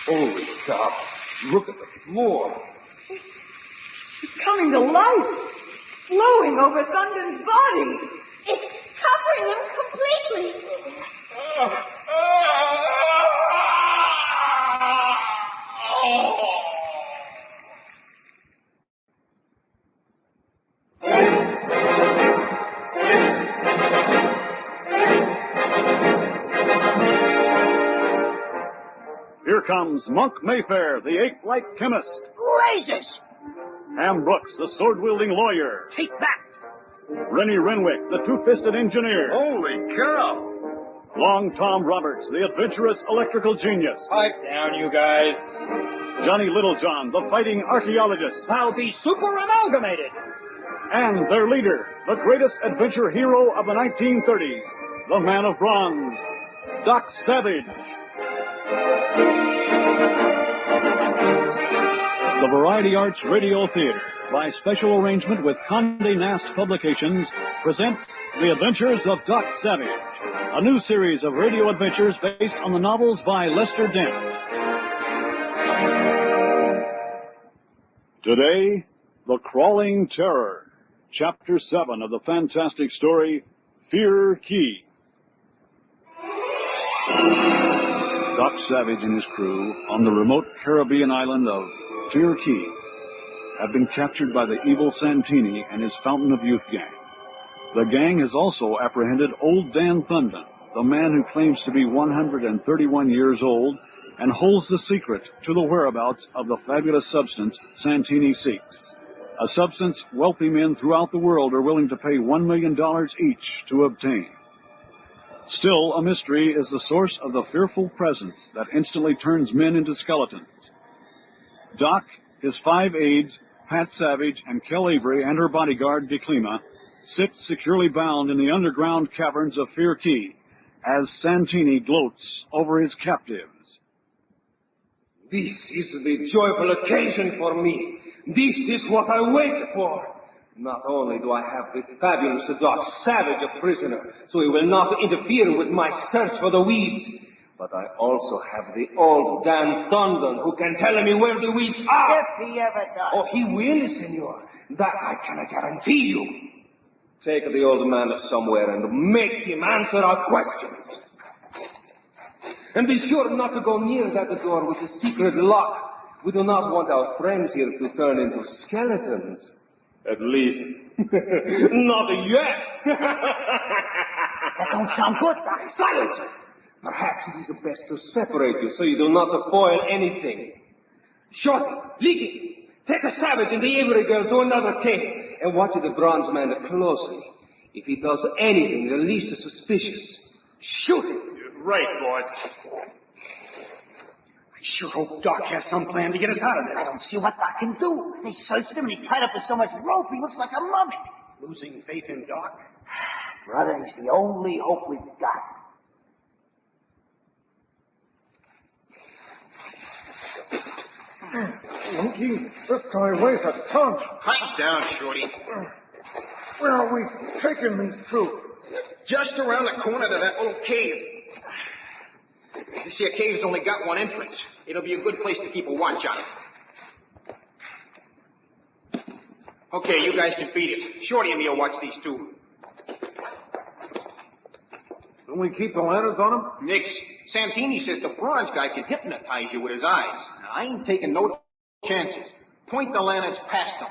Holy cow. Look at the floor. It's coming to life. Flowing over Thunder's body. It's covering him completely. Here comes Monk Mayfair, the ape-like chemist. Razors! Ham Brooks, the sword-wielding lawyer. Take that! Rennie Renwick, the two-fisted engineer. Holy cow. Long Tom Roberts, the adventurous electrical genius. Pipe down, you guys. Johnny Littlejohn, the fighting archaeologist. I'll be super amalgamated. And their leader, the greatest adventure hero of the 1930s, the man of bronze, Doc Savage. The Variety Arts Radio Theater, by special arrangement with Condé Nast Publications, presents The Adventures of Doc Savage, a new series of radio adventures based on the novels by Lester Dent. Today, The Crawling Terror, Chapter 7 of the fantastic story, Fear Key. Doc Savage and his crew, on the remote Caribbean island of Fear Key, have been captured by the evil Santini and his Fountain of Youth gang. The gang has also apprehended old Dan Thunden, the man who claims to be 131 years old and holds the secret to the whereabouts of the fabulous substance Santini seeks. A substance wealthy men throughout the world are willing to pay $1 million each to obtain. Still, a mystery is the source of the fearful presence that instantly turns men into skeletons. Doc, his 5 aides, Pat Savage, and Kel Avery, and her bodyguard, DeClima, sit securely bound in the underground caverns of Fear Key as Santini gloats over his captives. This is the joyful occasion for me. This is what I waited for. Not only do I have the fabulous Doc Savage a prisoner, so he will not interfere with my search for the weeds, but I also have the old Dan Thunden who can tell me where the weeds are. If he ever does. Oh, he will, senor. That I can guarantee you. Take the old man somewhere and make him answer our questions. And be sure not to go near that door with the secret lock. We do not want our friends here to turn into skeletons. At least, not yet. That don't sound good, Doc. Silence! Perhaps it is best to separate you so you do not spoil anything. Shorty, Leaky, take the Savage and the Avery girl to another cave and watch the bronze man closely. If he does anything the least suspicious, shoot him. You're right, boys. I sure hope Doc has some plan to get us out of this. I don't see what Doc can do. They searched him and he's tied up with so much rope he looks like a mummy. Losing faith in Doc? Brother, he's the only hope we've got. Monkey, this guy weighs a ton. Pipe down, Shorty. Where are we taking these two? Just around the corner to that little cave. This here cave's only got one entrance. It'll be a good place to keep a watch on it. Okay, you guys can beat it. Shorty and me'll watch these two. Don't we keep the lanterns on them? Nix. Santini says the bronze guy can hypnotize you with his eyes. Now, I ain't taking no chances. Point the lanterns past him.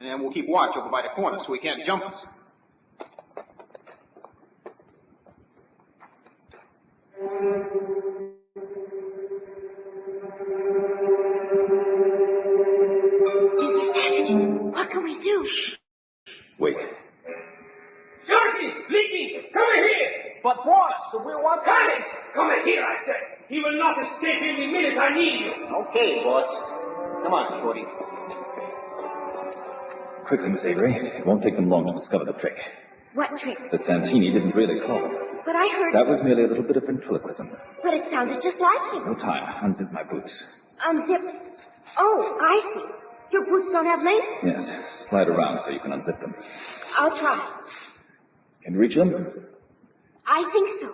And we'll keep watch over by the corner so he can't jump us. What can we do? Wait. Shorty, Leaky, come here. But, boss, we're what? Got it. Come here, I said. He will not escape any minute I need you. Okay, boss. Come on, Shorty. Quickly, Miss Avery. It won't take them long to discover the trick. What trick? That Santini didn't really call. But I heard... That was merely a little bit of ventriloquism. But it sounded just like him. No time. Unzip my boots. Unzip... Oh, I see. Your boots don't have laces? Yes. Slide around so you can unzip them. I'll try. Can you reach them? I think so.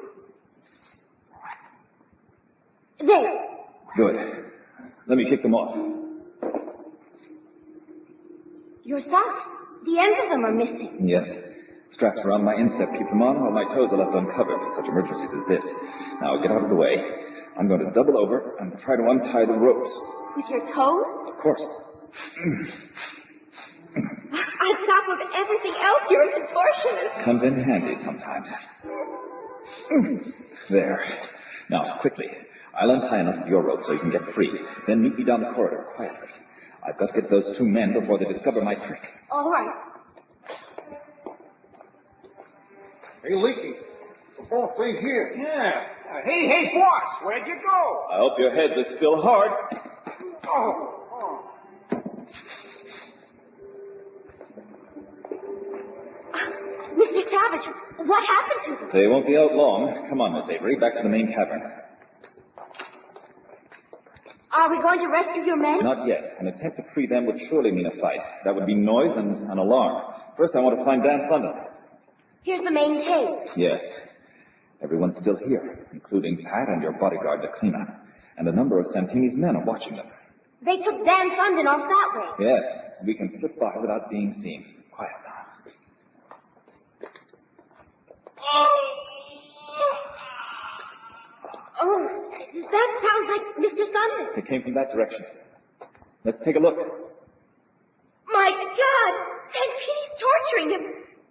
There. Good. Let me kick them off. Your socks. The ends of them are missing. Yes. Straps around my instep keep them on while my toes are left uncovered for such emergencies as this. Now, get out of the way. I'm going to double over and try to untie the ropes. With your toes? Of course. On top of everything else, you're a contortionist. Comes in handy sometimes. There. Now, quickly. I'll untie enough of your rope so you can get free. Then meet me down the corridor quietly. I've got to get those two men before they discover my trick. All right. Hey, Leaky. The boss ain't here. Yeah. Hey, boss, where'd you go? I hope your heads are still hard. Oh. Mr. Savage, what happened to them? They won't be out long. Come on, Miss Avery, back to the main cavern. Are we going to rescue your men? Not yet. An attempt to free them would surely mean a fight. That would be noise and an alarm. First, I want to find Dan Thunder. Here's the main cave. Yes. Everyone's still here, including Pat and your bodyguard, the cleaner. And a number of Santini's men are watching them. They took Dan Thunden off that way. Yes. We can slip by without being seen. Quiet now. Oh, that sounds like Mr. Thunden. They came from that direction. Let's take a look. My God! Santini's torturing him,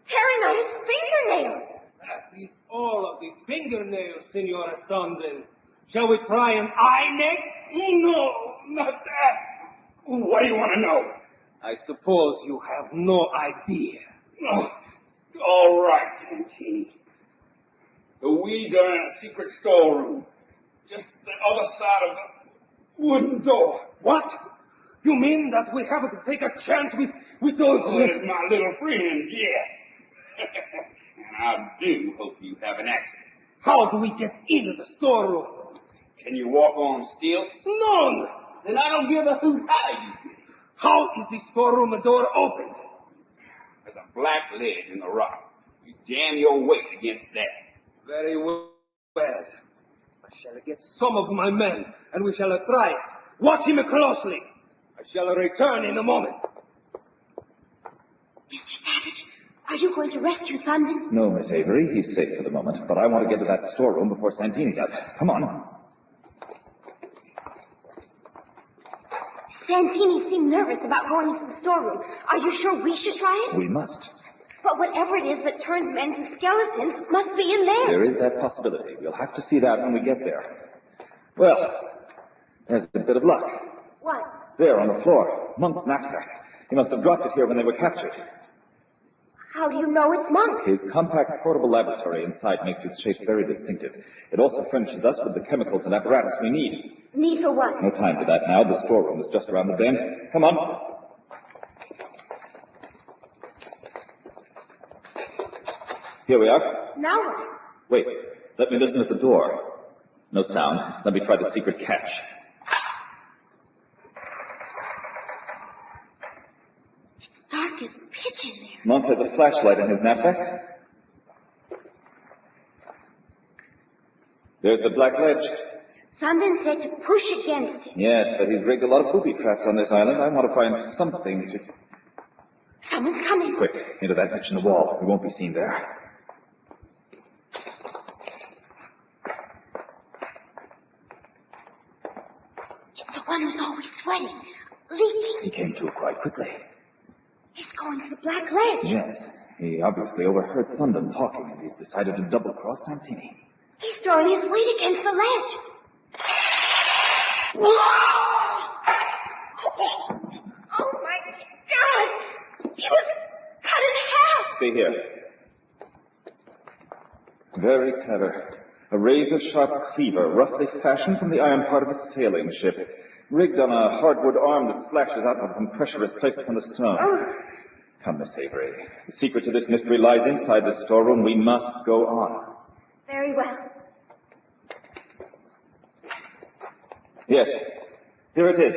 tearing out his fingernails. That is all of the fingernails, Senora Thunden. Shall we try an eye next? No, not that. What do you want to know? I suppose you have no idea. Oh, all right, Santini. The weeds are in a secret storeroom. Just the other side of the wooden door. What? You mean that we have to take a chance with those... With my little friends, yes. And I do hope you have an accident. How do we get into the storeroom? Can you walk on stilts? None. Then I don't give a hoot how you do. How is the storeroom door open? There's a black ledge in the rock. You jam your weight against that. Very well. I shall get some of my men, and we shall try it. Watch him closely. I shall return in a moment. Mr. Savage, are you going to rescue Thunden? No, Miss Avery. He's safe for the moment. But I want to get to that storeroom before Santini does. Come on. Santini seemed nervous about going into the storeroom. Are you sure we should try it? We must. But whatever it is that turns men to skeletons must be in there. There is that possibility. We'll have to see that when we get there. Well, there's a bit of luck. What? There on the floor. Monk's knapsack. He must have dropped it here when they were captured. How do you know it's Monk? His compact portable laboratory inside makes its shape very distinctive. It also furnishes us with the chemicals and apparatus we need. Need for what? No time for that now. The storeroom is just around the bend. Come on. Here we are. Now what? Wait. Let me listen at the door. No sound. Let me try the secret catch. It's dark as pitch in there. Monk has a flashlight in his knapsack. There's the black ledge. Thunden said to push against it. Yes, but he's rigged a lot of booby traps on this island. I want to find something to... Someone's coming. Quick, into that niche in the wall. We won't be seen there. It's the one who's always sweating, leaking. He came to quite quickly. He's going to the black ledge. Yes, he obviously overheard Thunden talking, and he's decided to double-cross Santini. He's throwing his weight against the ledge. Oh, my God! He was cut in half! Stay here. Very clever. A razor-sharp cleaver, roughly fashioned from the iron part of a sailing ship, rigged on a hardwood arm that flashes out when pressure is placed upon the stone. Oh. Come, Miss Avery. The secret to this mystery lies inside the storeroom. We must go on. Very well. Yes, here it is,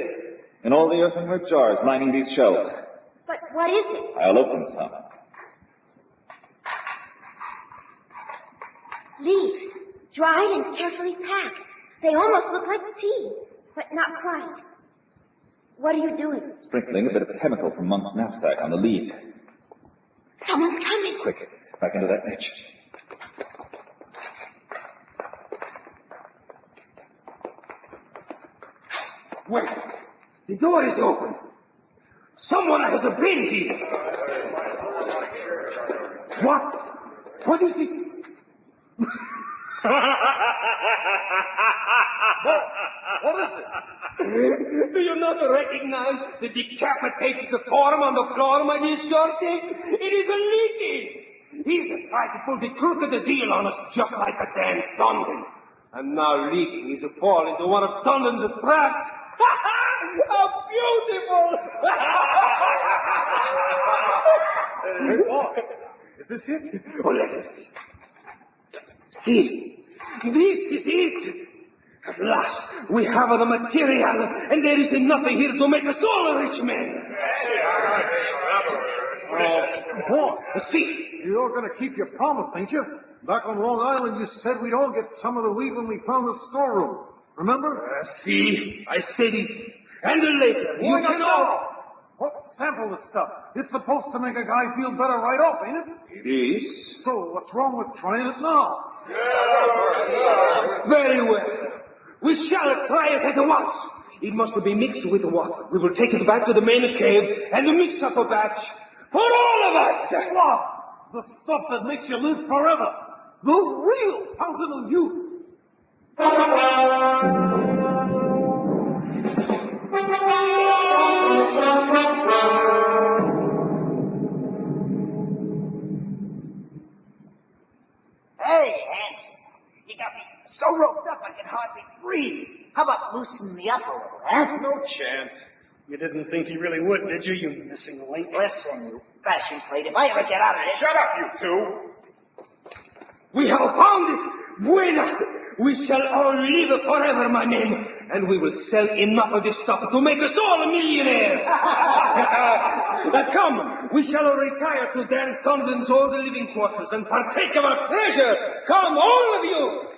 in all the earthenware jars lining these shelves. But what is it? I'll open some. Leaves, dried and carefully packed. They almost look like tea, but not quite. What are you doing? Sprinkling a bit of chemical from Monk's knapsack on the lead. Someone's coming. Quick, back into that niche. Wait. The door is open. Someone has been here. What? What is this? What is it? Do you not recognize the decapitated form on the floor, my dear Shorty? It is leaking. He's tried to pull the crook of the deal on us just like a damn Dundon. And now leaking is a fall into one of Dundon's traps. How beautiful! Is this it? Oh, let us see. See, this is it. At last, we have the material, and there is enough here to make us all rich men. See. You're going to keep your promise, ain't you? Back on Long Island, you said we'd all get some of the weed when we found the storeroom. Remember? See, I said it. And later, you can all... What? Sample the stuff. It's supposed to make a guy feel better right off, ain't it? It is. So what's wrong with trying it now? Very well. We shall try it at once. It must be mixed with water. We will take it back to the main cave and mix up a batch for all of us. What? The stuff that makes you live forever. The real fountain of youth. Hey, Hanson. You got me so roped up I can hardly breathe. How about loosening me up a little, huh? No chance. You didn't think he really would, did you, you missing link? Listen, you fashion plate, if I ever get out of this... Shut up, you two! We have found it. Buena. We shall all live forever, my men. And we will sell enough of this stuff to make us all millionaires. Come, we shall retire to Dan Condon's old living quarters and partake of our treasure. Come, all of you.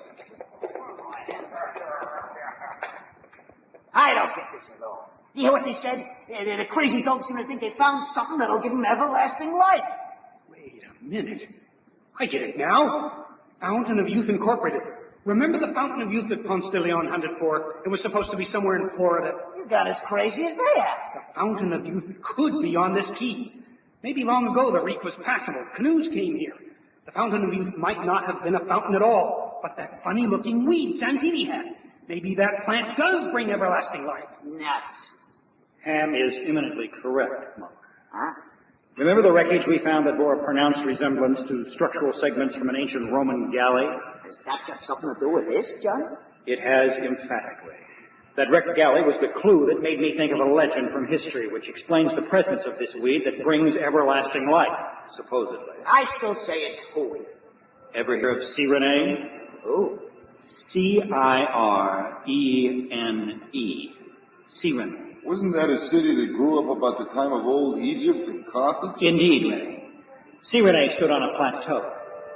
I don't get this at all. You hear what they said? The crazy dogs seem to think they found something that'll give them everlasting life. Wait a minute. I get it now. Fountain of Youth Incorporated. Remember the Fountain of Youth that Ponce de Leon hunted for? It was supposed to be somewhere in Florida. You got as crazy as they have. The Fountain of Youth could be on this key. Maybe long ago the reef was passable. Canoes came here. The Fountain of Youth might not have been a fountain at all, but that funny-looking weed Santini had. Maybe that plant does bring everlasting life. Nuts. Ham is eminently correct, Monk. Huh? Remember the wreckage we found that bore a pronounced resemblance to structural segments from an ancient Roman galley? Has that got something to do with this, John? It has emphatically. That wrecked galley was the clue that made me think of a legend from history which explains the presence of this weed that brings everlasting life, supposedly. I still say it's hooey. Ever hear of Cyrene? Who? Cyrene. Cyrene. Wasn't that a city that grew up about the time of old Egypt and Carthage? Indeed, Larry. Cyrene stood on a plateau.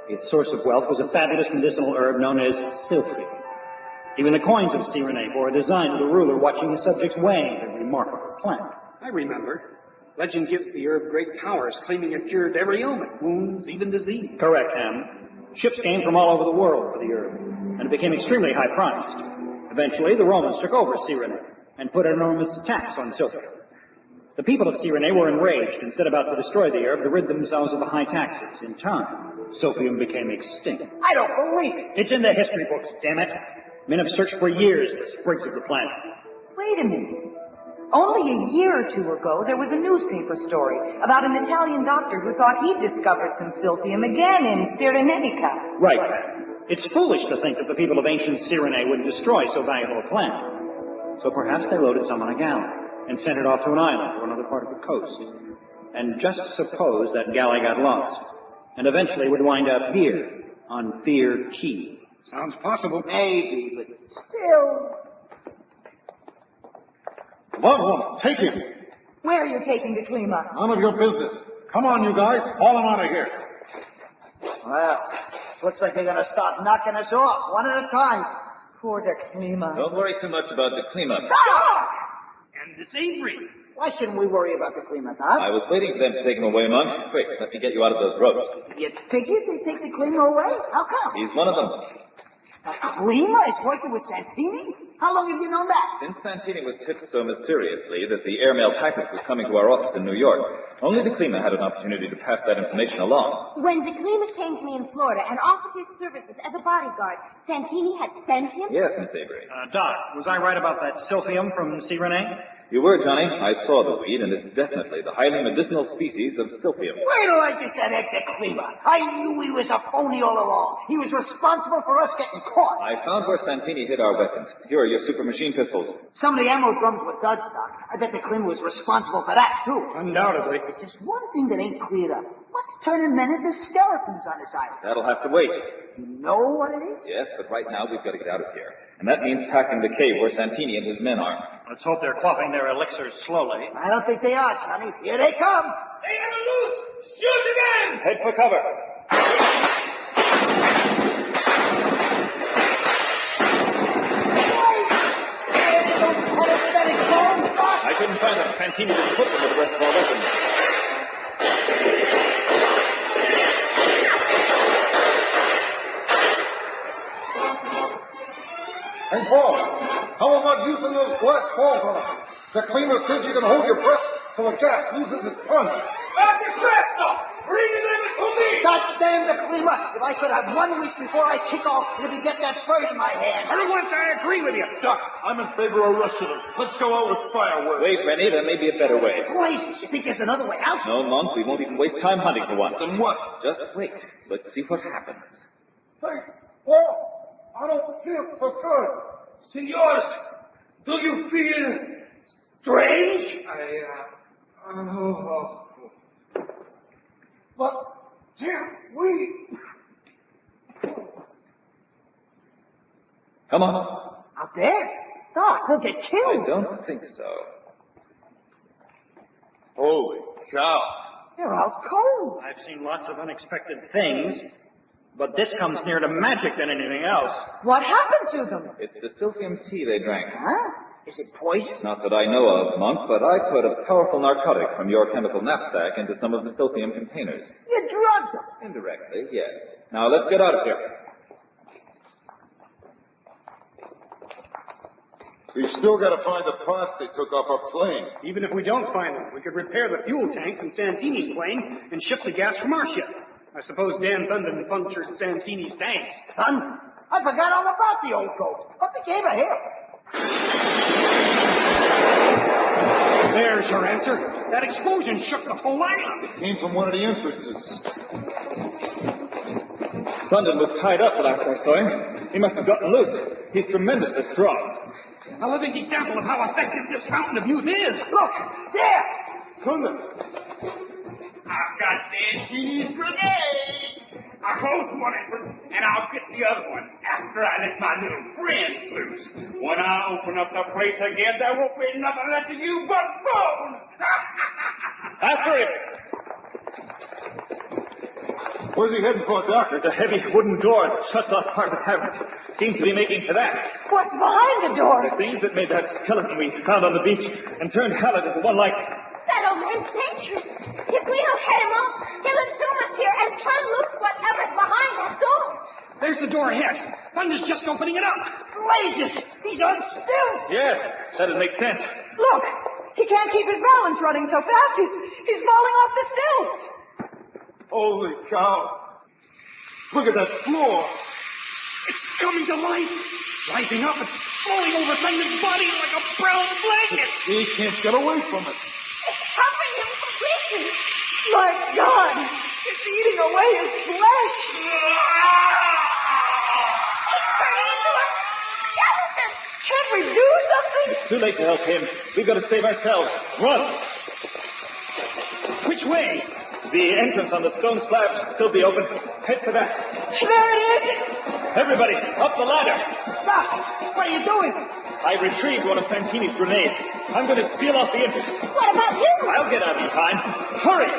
Its source of wealth was a fabulous medicinal herb known as silphium. Even the coins of Cyrene bore a design of the ruler watching his subjects weighing the remarkable plant. I remember. Legend gives the herb great powers, claiming it cured every ailment, wounds, even disease. Correct, Ham. Ships came from all over the world for the herb, and it became extremely high-priced. Eventually, the Romans took over Cyrene and put an enormous tax on silphium. The people of Cyrene were enraged and set about to destroy the herb to rid themselves of the high taxes. In time, silphium became extinct. I don't believe it. It's in the history books, damn it. Men have searched for years for sprigs of the plant. Wait a minute. Only a year or two ago, there was a newspaper story about an Italian doctor who thought he'd discovered some silphium again in Cyrenaica. Right, Pat. It's foolish to think that the people of ancient Cyrene would destroy so valuable a plant. So perhaps they loaded some on a galley and sent it off to an island or another part of the coast. And just suppose that galley got lost and eventually would wind up here on Fear Key. Sounds possible. Maybe, but still... Love, take him. Where are you taking the Klima? None of your business. Come on, you guys. Haul him out of here. Well, looks like they're going to start knocking us off, one at a time. For the Klima. Don't worry too much about the Klima. Ah! and this Avery. Why shouldn't we worry about the Klima, Doc? I was waiting for them to take him away, Monk. Quick, let me get you out of those ropes. You figured they'd take the Klima away? How come? He's one of them. Klima is working with Santini? How long have you known that? Since Santini was tipped so mysteriously that the airmail package was coming to our office in New York, only the Klima had an opportunity to pass that information along. When the Klima came to me in Florida and offered his services as a bodyguard, Santini had sent him? Yes, Miss Avery. Doc, was I right about that silphium from C. Renee? You were, Johnny. I saw the weed, and it's definitely the highly medicinal species of silphium. Wait till I get that egg to Klima. I knew he was a phony all along. He was responsible for us getting caught. I found where Santini hid our weapons. Here are your super machine pistols. Some of the ammo drums were duds, Doc. I bet the Klima was responsible for that, too. Undoubtedly. There's just one thing that ain't cleared up. What's turning men into skeletons on this island? That'll have to wait. You know what it is? Yes, but right now we've got to get out of here. And that means passing the cave where Santini and his men are. Let's hope they're quaffing their elixirs slowly. I don't think they are, Sonny. Here they come. They have a loose! Shoot again! Head for cover. I couldn't find them. Santini didn't put them with the rest of our weapons. Hey, Paul, how about using those glass balls on them? The cleaner says you can hold your breath till the gas loses its punch. Back to Cresta! Bring them to me! God damn the Klima! If I could have 1 wish before I kick off, it'd be get that spur in my hand. For once, I agree with you. Doc, I'm in favor of arresting them. Let's go out with fireworks. Wait, Rennie, there may be a better way. Blazes, you think there's another way out? No, Monk, we won't even waste time hunting for one. Then what? Just wait. Let's see what happens. Say, Paul, I don't feel so good. Senors, do you feel strange? But, Jim, we... Come on. Out there? Doc, we'll get killed. I don't think so. Holy cow. They're out cold. I've seen lots of unexpected things, but this comes nearer to magic than anything else. What happened to them? It's the silphium tea they drank. Huh? Is it poison? Not that I know of, Monk, but I put a powerful narcotic from your chemical knapsack into some of the silphium containers. You drugged them. Indirectly, yes. Now let's get out of here. We've still got to find the parts they took off our plane. Even if we don't find them, we could repair the fuel tanks in Santini's plane and ship the gas from our ship. I suppose Dan Thunden punctured Santini's tanks. Son, I forgot all about the old goat. What became of him? There's your answer. That explosion shook the whole island. It came from one of the entrances. Thunden was tied up last I saw him. He must have gotten loose. He's tremendously strong. A living example of how effective this fountain of youth is. Look, there. Thunden. I've got Santini's grenade. I close one entrance, and I'll get the other one after I let my little friends loose. When I open up the place again, there won't be nothing left of you but bones. After him! Where's he heading for, Doc? There's a heavy wooden door that shuts off part of the cavern. Seems to be making for that. What's behind the door? The things that made that skeleton we found on the beach and turned Hallett into one like... That old man's dangerous. If we don't head him off, he'll assume us here and turn loose whatever's behind that door. There's the door ahead. Thunder's just opening it up. Blazes. He's on stilts. Yes, that'd make sense. Look, he can't keep his balance running so fast. He's falling off the stilts. Holy cow. Look at that floor. It's coming to life. Rising up and flowing over Thunder's body like a brown blanket. He can't get away from it. It's covering him completely. My God, it's eating away his flesh. He's turning into a skeleton. Can't we do something? It's too late to help him. We've got to save ourselves. Run! Which way? The entrance on the stone slab should still be open. Head for that. There it is. Everybody, up the ladder. Doc, what are you doing? I retrieved one of Santini's grenades. I'm going to seal off the entrance. What about you? I'll get out in time. Hurry!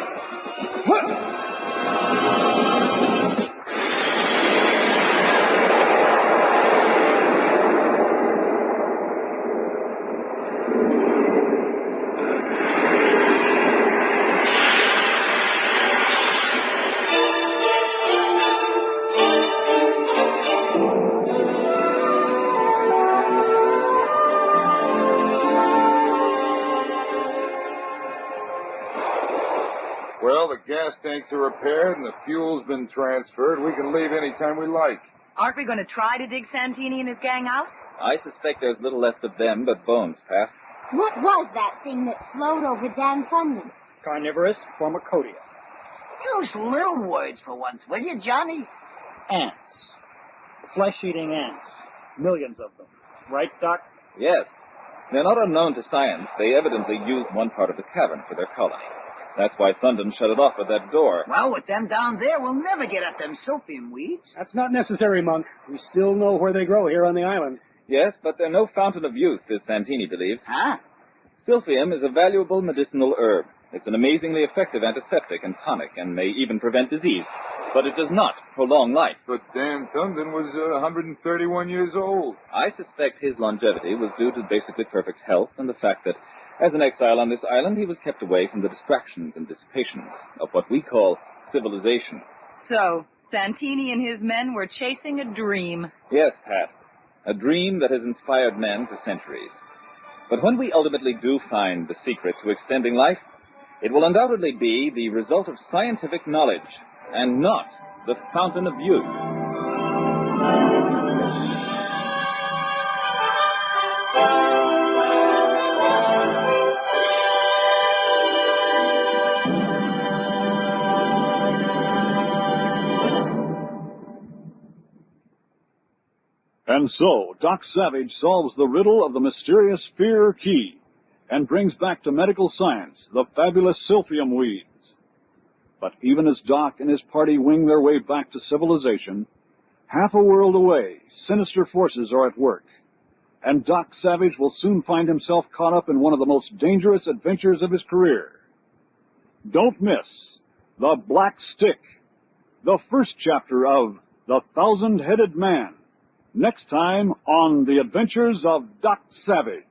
gas tanks are repaired and the fuel's been transferred, we can leave any time we like. Aren't we going to try to dig Santini and his gang out? I suspect there's little left of them but bones, Pat. What was that thing that flowed over Dan Thunder? Carnivorous formicodia. Use little words for once, will you, Johnny? Ants. Flesh-eating ants. Millions of them. Right, Doc? Yes. They're not unknown to science. They evidently used one part of the cavern for their colony. That's why Thunden shut it off with that door. Well, with them down there, we'll never get at them silphium weeds. That's not necessary, Monk. We still know where they grow here on the island. Yes, but they're no fountain of youth, as Santini believes. Huh? Silphium is a valuable medicinal herb. It's an amazingly effective antiseptic and tonic, and may even prevent disease. But it does not prolong life. But Dan Thunden was 131 years old. I suspect his longevity was due to basically perfect health and the fact that, as an exile on this island, he was kept away from the distractions and dissipations of what we call civilization. So, Santini and his men were chasing a dream. Yes, Pat. A dream that has inspired men for centuries. But when we ultimately do find the secret to extending life, it will undoubtedly be the result of scientific knowledge and not the fountain of youth. And so, Doc Savage solves the riddle of the mysterious Fear Key and brings back to medical science the fabulous silphium weeds. But even as Doc and his party wing their way back to civilization, half a world away, sinister forces are at work, and Doc Savage will soon find himself caught up in one of the most dangerous adventures of his career. Don't miss The Black Stick, the first chapter of The Thousand-Headed Man, next time on The Adventures of Doc Savage.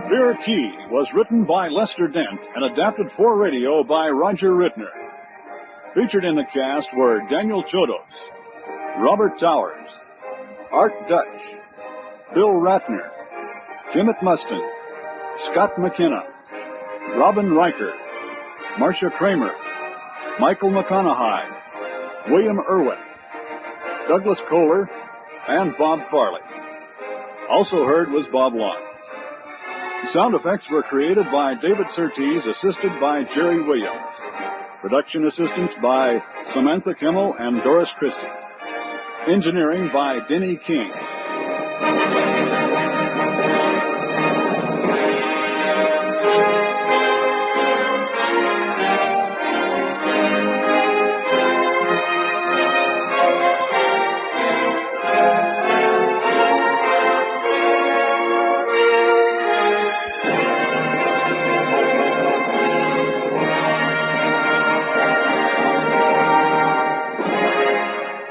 Fear Key was written by Lester Dent and adapted for radio by Roger Rittner. Featured in the cast were Daniel Chodos, Robert Towers, Art Dutch, Bill Ratner, Kimmett Mustin, Scott McKenna, Robin Riker, Marcia Kramer, Michael McConaughey, William Irwin, Douglas Kohler, and Bob Farley. Also heard was Bob Watts. Sound effects were created by David Surtees, assisted by Jerry Williams. Production assistance by Samantha Kimmel and Doris Christie. Engineering by Denny King.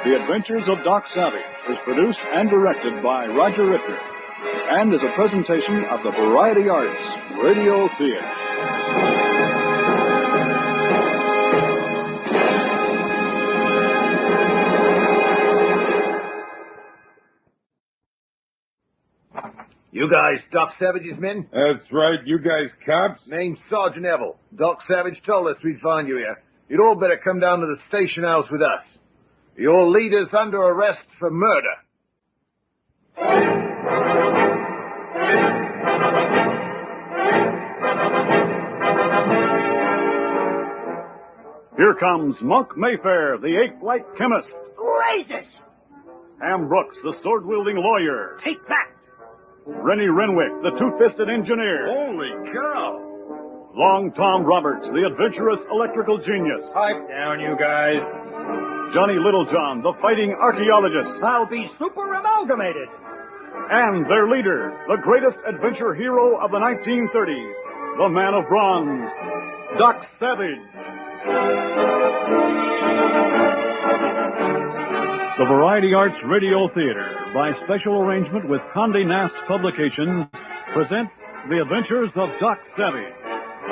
The Adventures of Doc Savage is produced and directed by Roger Rittner and is a presentation of the Variety Arts Radio Theater. You guys Doc Savage's men? That's right. You guys cops? Name's Sergeant Neville. Doc Savage told us we'd find you here. You'd all better come down to the station house with us. Your leader's under arrest for murder. Here comes Monk Mayfair, the ape-like chemist. Razors! Ham Brooks, the sword-wielding lawyer. Take that! Rennie Renwick, the two-fisted engineer. Holy cow! Long Tom Roberts, the adventurous electrical genius. Pipe down, you guys. Johnny Littlejohn, the fighting archaeologist. I'll be super amalgamated. And their leader, the greatest adventure hero of the 1930s, the man of bronze, Doc Savage. The Variety Arts Radio Theater, by special arrangement with Condé Nast Publications, presents The Adventures of Doc Savage,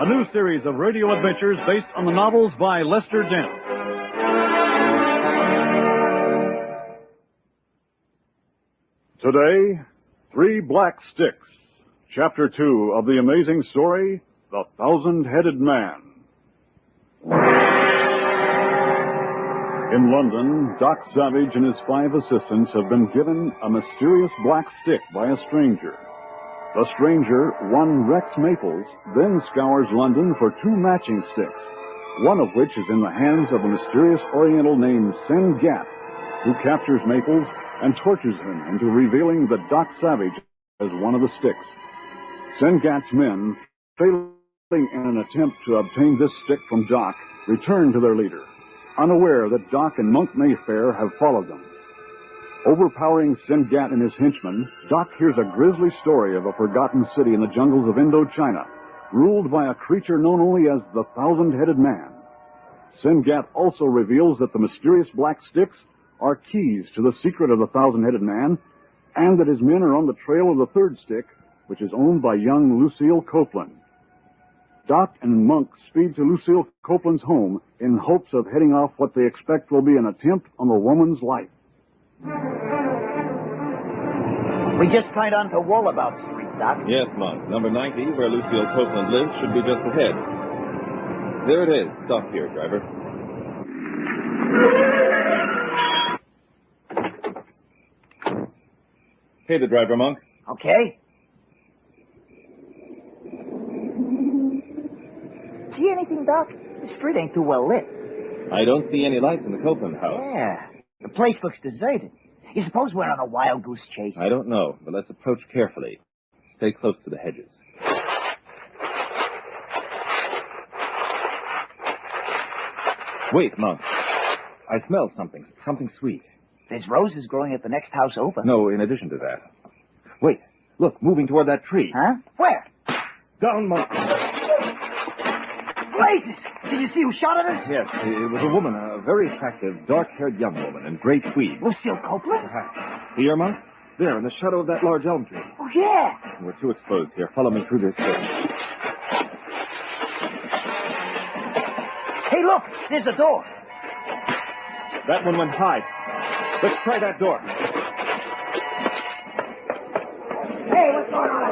a new series of radio adventures based on the novels by Lester Dent. Today, 3 Black Sticks, Chapter 2 of the amazing story, The Thousand-Headed Man. In London, Doc Savage and his 5 assistants have been given a mysterious black stick by a stranger. The stranger, one Rex Maples, then scours London for 2 matching sticks, one of which is in the hands of a mysterious Oriental named Sen Gat, who captures Maples and tortures him into revealing that Doc Savage as one of the sticks. Sen Gat's men, failing in an attempt to obtain this stick from Doc, return to their leader, unaware that Doc and Monk Mayfair have followed them. Overpowering Sen Gat and his henchmen, Doc hears a grisly story of a forgotten city in the jungles of Indochina, ruled by a creature known only as the Thousand-Headed Man. Sen Gat also reveals that the mysterious black sticks are keys to the secret of the Thousand-Headed Man, and that his men are on the trail of the 3rd stick, which is owned by young Lucille Copeland. Doc and Monk speed to Lucille Copeland's home in hopes of heading off what they expect will be an attempt on the woman's life. We just tied on to Wallabout Street, Doc. Yes, Monk. Number 90, where Lucille Copeland lives, should be just ahead. There it is. Stop here, driver. Pay the driver, Monk. Okay. See anything, Doc? The street ain't too well lit. I don't see any lights in the Copeland house. Yeah. The place looks deserted. You suppose we're on a wild goose chase? I don't know, but let's approach carefully. Stay close to the hedges. Wait, Monk. I smell something. Something sweet. There's roses growing at the next house over. No, in addition to that. Wait. Look, moving toward that tree. Huh? Where? Down, Monk. Blazes! Did you see who shot at us? Yes, it was a woman, a very attractive, dark-haired young woman in gray tweed. Lucille Copeland? Perhaps. See her, Monk? There, in the shadow of that large elm tree. Oh, yeah. We're too exposed here. Follow me through this door. Hey, look! There's a door. That one went high. Let's try that door. Hey, what's going on?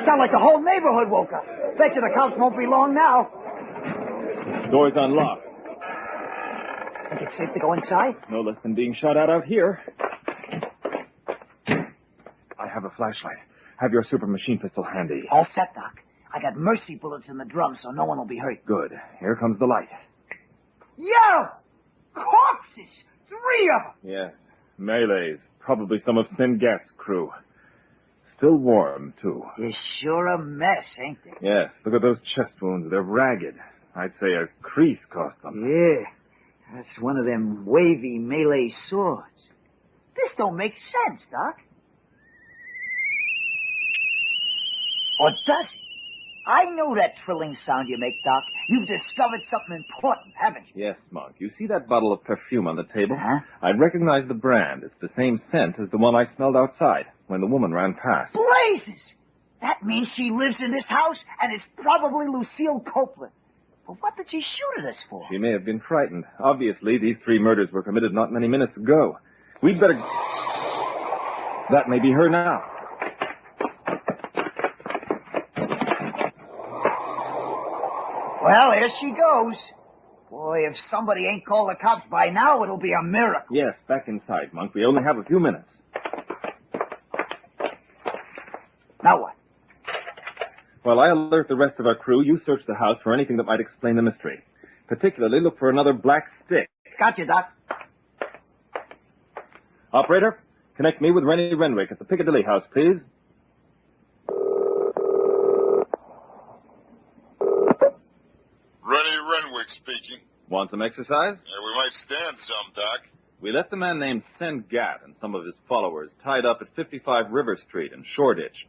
Sound like the whole neighborhood woke up. Bet you the cops won't be long now. Door's unlocked. Think it's safe to go inside? No less than being shot at out here. I have a flashlight. Have your super machine pistol handy. All set, Doc. I got mercy bullets in the drum, so no one will be hurt. Good. Here comes the light. Yo! Corpses! 3 of them! Yes. Malays. Probably some of Sen Gat's crew. Still warm, too. They're sure a mess, ain't they? Yes. Look at those chest wounds. They're ragged. I'd say a crease cost them. Yeah. That's one of them wavy Malay swords. This don't make sense, Doc. Or does it? I know that trilling sound you make, Doc. You've discovered something important, haven't you? Yes, Monk. You see that bottle of perfume on the table? Huh? I recognize the brand. It's the same scent as the one I smelled outside when the woman ran past. Blazes! That means she lives in this house and is probably Lucille Copeland. But what did she shoot at us for? She may have been frightened. Obviously, these 3 murders were committed not many minutes ago. We'd better... That may be her now. Well, here she goes. Boy, if somebody ain't called the cops by now, it'll be a miracle. Yes, back inside, Monk. We only have a few minutes. Now what? While I alert the rest of our crew, you search the house for anything that might explain the mystery. Particularly, look for another black stick. Gotcha, Doc. Operator, connect me with Rennie Renwick at the Piccadilly House, please. Rennie Renwick speaking. Want some exercise? Yeah, we might stand some, Doc. We left a man named Sen Gat and some of his followers tied up at 55 River Street in Shoreditch.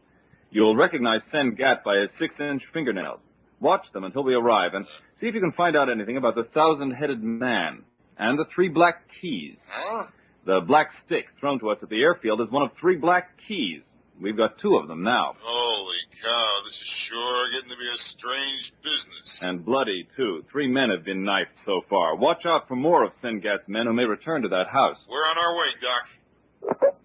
You'll recognize Sen Gat by his 6-inch fingernails. Watch them until we arrive and see if you can find out anything about the Thousand-Headed Man and the 3 black keys. Huh? The black stick thrown to us at the airfield is one of 3 black keys. We've got 2 of them now. Holy cow, this is sure getting to be a strange business. And bloody, too. 3 men have been knifed so far. Watch out for more of Sengat's men who may return to that house. We're on our way, Doc.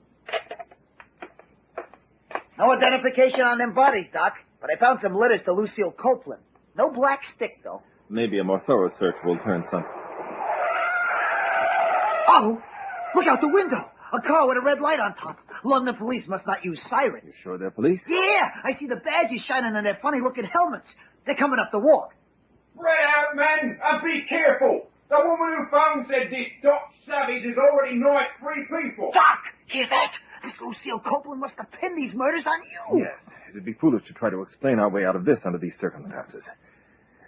No identification on them bodies, Doc. But I found some letters to Lucille Copeland. No black stick, though. Maybe a more thorough search will turn something. Oh! Look out the window! A car with a red light on top. London police must not use sirens. You sure they're police? Yeah! I see the badges shining on their funny-looking helmets. They're coming up the walk. Spread out, men, and be careful. The woman who phoned said this Doc Savage has already knifed 3 people. Doc! Hear that? This Lucille Copeland must have pinned these murders on you. Yes, it'd be foolish to try to explain our way out of this under these circumstances.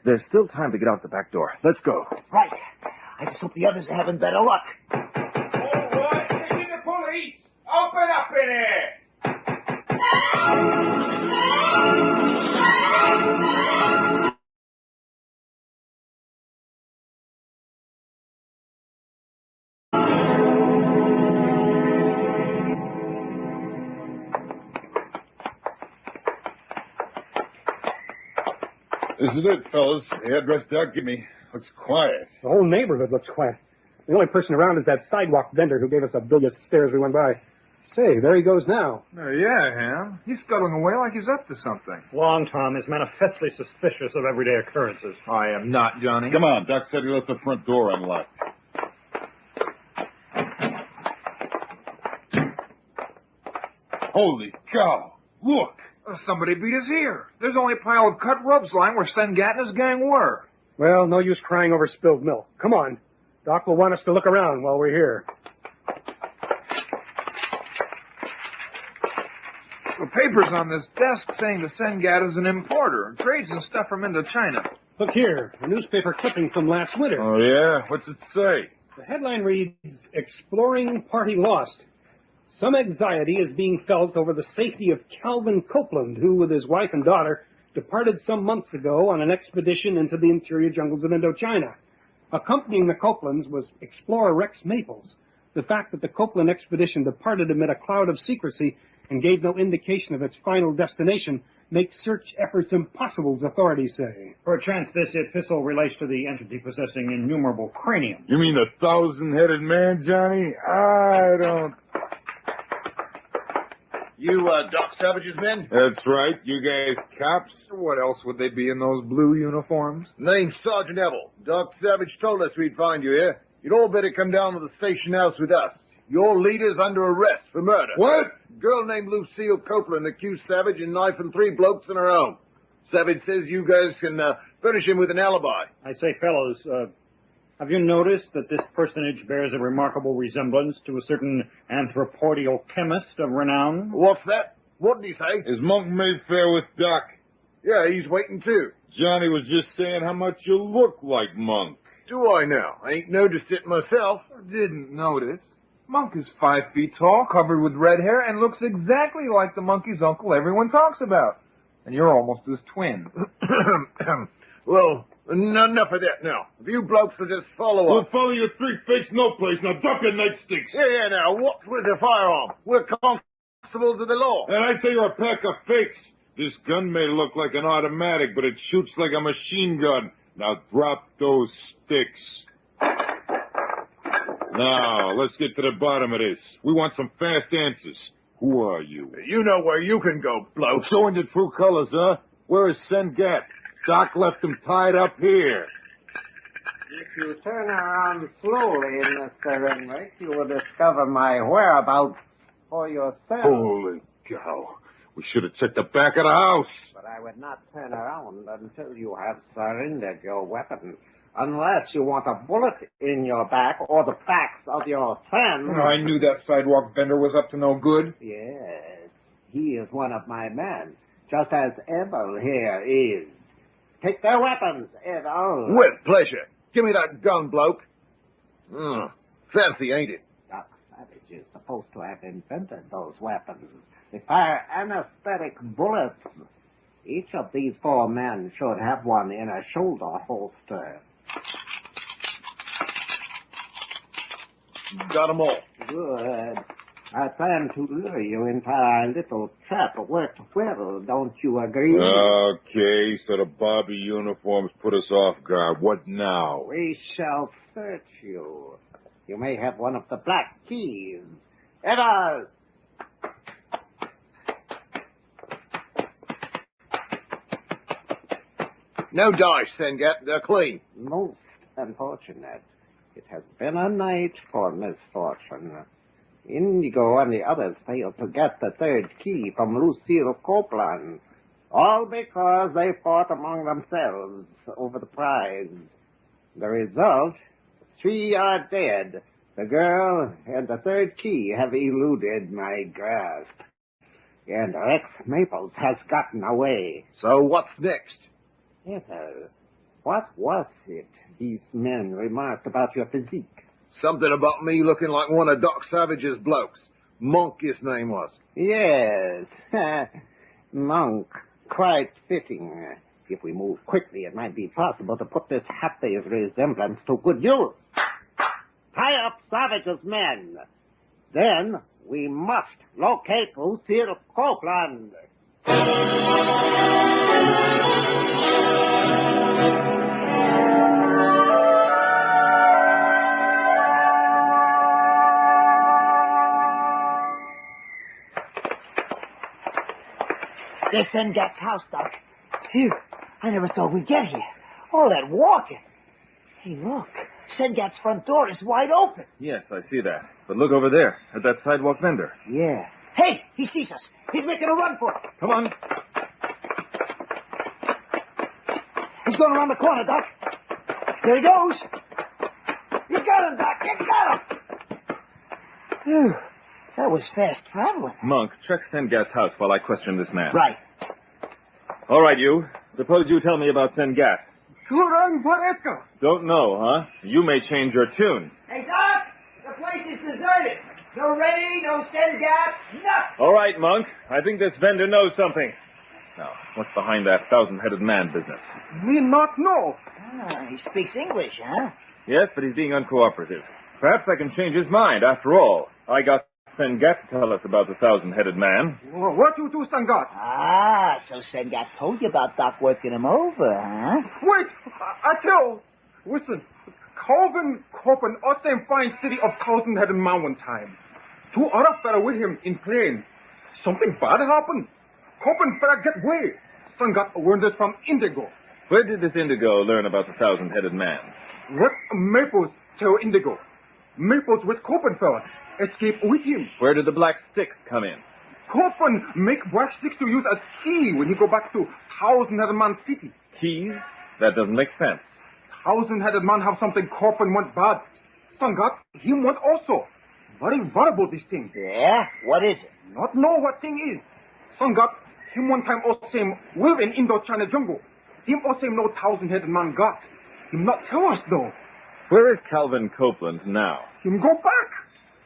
There's still time to get out the back door. Let's go. Right. I just hope the others are having better luck. All right, this is the police. Open up in here. This is it, fellas. The address Doc gave me looks quiet. The whole neighborhood looks quiet. The only person around is that sidewalk vendor who gave us the biggest stare as we went by. Say, there he goes now. Yeah, Ham. He's scuttling away like he's up to something. Long Tom is manifestly suspicious of everyday occurrences. I am not, Johnny. Come on, Doc said he left the front door unlocked. Holy cow! Look! Somebody beat us here. There's only a pile of cut ropes lying where Sengat and his gang were. Well, no use crying over spilled milk. Come on. Doc will want us to look around while we're here. The paper's on this desk saying the Sengat is an importer and trades and stuff from Indochina. Look here, a newspaper clipping from last winter. Oh, yeah? What's it say? The headline reads, Exploring Party Lost. Some anxiety is being felt over the safety of Calvin Copeland, who, with his wife and daughter, departed some months ago on an expedition into the interior jungles of Indochina. Accompanying the Copelands was explorer Rex Maples. The fact that the Copeland expedition departed amid a cloud of secrecy and gave no indication of its final destination makes search efforts impossible, as authorities say. Perchance this epistle relates to the entity possessing innumerable craniums. You mean the 1,000-headed man, Johnny? I don't... You, Doc Savage's men? That's right. You guys cops? What else would they be in those blue uniforms? Name's Sergeant Ebel. Doc Savage told us we'd find you here. You'd all better come down to the station house with us. Your leader's under arrest for murder. What? Girl named Lucille Copeland accused Savage of knifing 3 blokes in her home. Savage says you guys can furnish him with an alibi. I say, fellows, have you noticed that this personage bears a remarkable resemblance to a certain anthropodial chemist of renown? What's that? What did he say? Is Monk made fair with Doc? Yeah, he's waiting too. Johnny was just saying how much you look like Monk. Do I now? I ain't noticed it myself. Didn't notice. Monk is 5 feet tall, covered with red hair, and looks exactly like the monkey's uncle everyone talks about. And you're almost his twin. Well, enough of that now. If you blokes will just follow We'll up. follow your 3 fakes no place. Now duck your nightsticks. Yeah, now, what's with the firearm? We're constables of the law. And I say you're a pack of fakes. This gun may look like an automatic, but it shoots like a machine gun. Now drop those sticks. Now, let's get to the bottom of this. We want some fast answers. Who are you? You know where you can go, bloke. Showing your true colors, huh? Where is Sengat? Doc left him tied up here. If you turn around slowly, Mr. Renwick, you will discover my whereabouts for yourself. Holy cow. We should have checked the back of the house. But I would not turn around until you have surrendered your weapon. Unless you want a bullet in your back or the backs of your friends. I knew that sidewalk vendor was up to no good. Yes, he is one of my men, just as Ebel here is. Take their weapons, Ebel. With pleasure. Give me that gun, bloke. Fancy, ain't it? Doc Savage is supposed to have invented those weapons. They fire anesthetic bullets. Each of these 4 men should have one in a shoulder holster. Got 'em all. Good. I plan to lure you into our little trap worked well, don't you agree? Okay, so the Bobby uniforms put us off guard. What now? We shall search you. You may have one of the black keys. Evers! No dice, Sengat. They're clean. Most unfortunate. It has been a night for misfortune. Indigo and the others failed to get the third key from Lucille Copeland. All because they fought among themselves over the prize. The result, 3 are dead. The girl and the third key have eluded my grasp. And Rex Maples has gotten away. So what's next? Ethel, what was it these men remarked about your physique? Something about me looking like one of Doc Savage's blokes. Monk, his name was. Yes, Monk. Quite fitting. If we move quickly, it might be possible to put this half-day's resemblance to good use. Tie up Savage's men. Then we must locate Lucille Copeland. This Sengat's house, Doc. Phew, I never thought we'd get here. All that walking. Hey, look. Sengat's front door is wide open. Yes, I see that. But look over there, at that sidewalk vendor. Yeah. Hey, he sees us. He's making a run for it. Come on. He's going around the corner, Doc. There he goes. You got him, Doc. You got him. Phew. That was fast traveling. Monk, check Sengat's house while I question this man. Right. All right, you. Suppose you tell me about Sengat. Don't know, huh? You may change your tune. Hey, Doc, the place is deserted. No Rennie, no Sengat, nothing. All right, Monk. I think this vendor knows something. Now, what's behind that 1,000-headed man business? Me not know. Ah, he speaks English, huh? Yes, but he's being uncooperative. Perhaps I can change his mind. After all, I got Sengat to tell us about the 1,000-headed man. What you do, Sengat? Ah, so Sengat told you about Doc working him over, huh? Wait, I tell. Listen, Calvin Copen ought to find city of 1,000-headed man one time. 2 other fella with him in plane. Something bad happened. Copen fella get away. Sengat learned this from Indigo. Where did this Indigo learn about the 1,000-headed man? What Maples tell Indigo. Maples with Copen fella. Escape with him. Where did the black sticks come in? Copen make black sticks to use as key when he go back to 1,000-headed man city. Keys? That doesn't make sense. 1,000-headed man have something Copen want bad. Sangat, he want also. Very valuable this thing. Yeah? What is it? Not know what thing is. Sangat, him one time also same live in Indochina jungle. Him also same no 1,000-headed man got. Him not tell us though. Where is Calvin Copeland now? Him go back.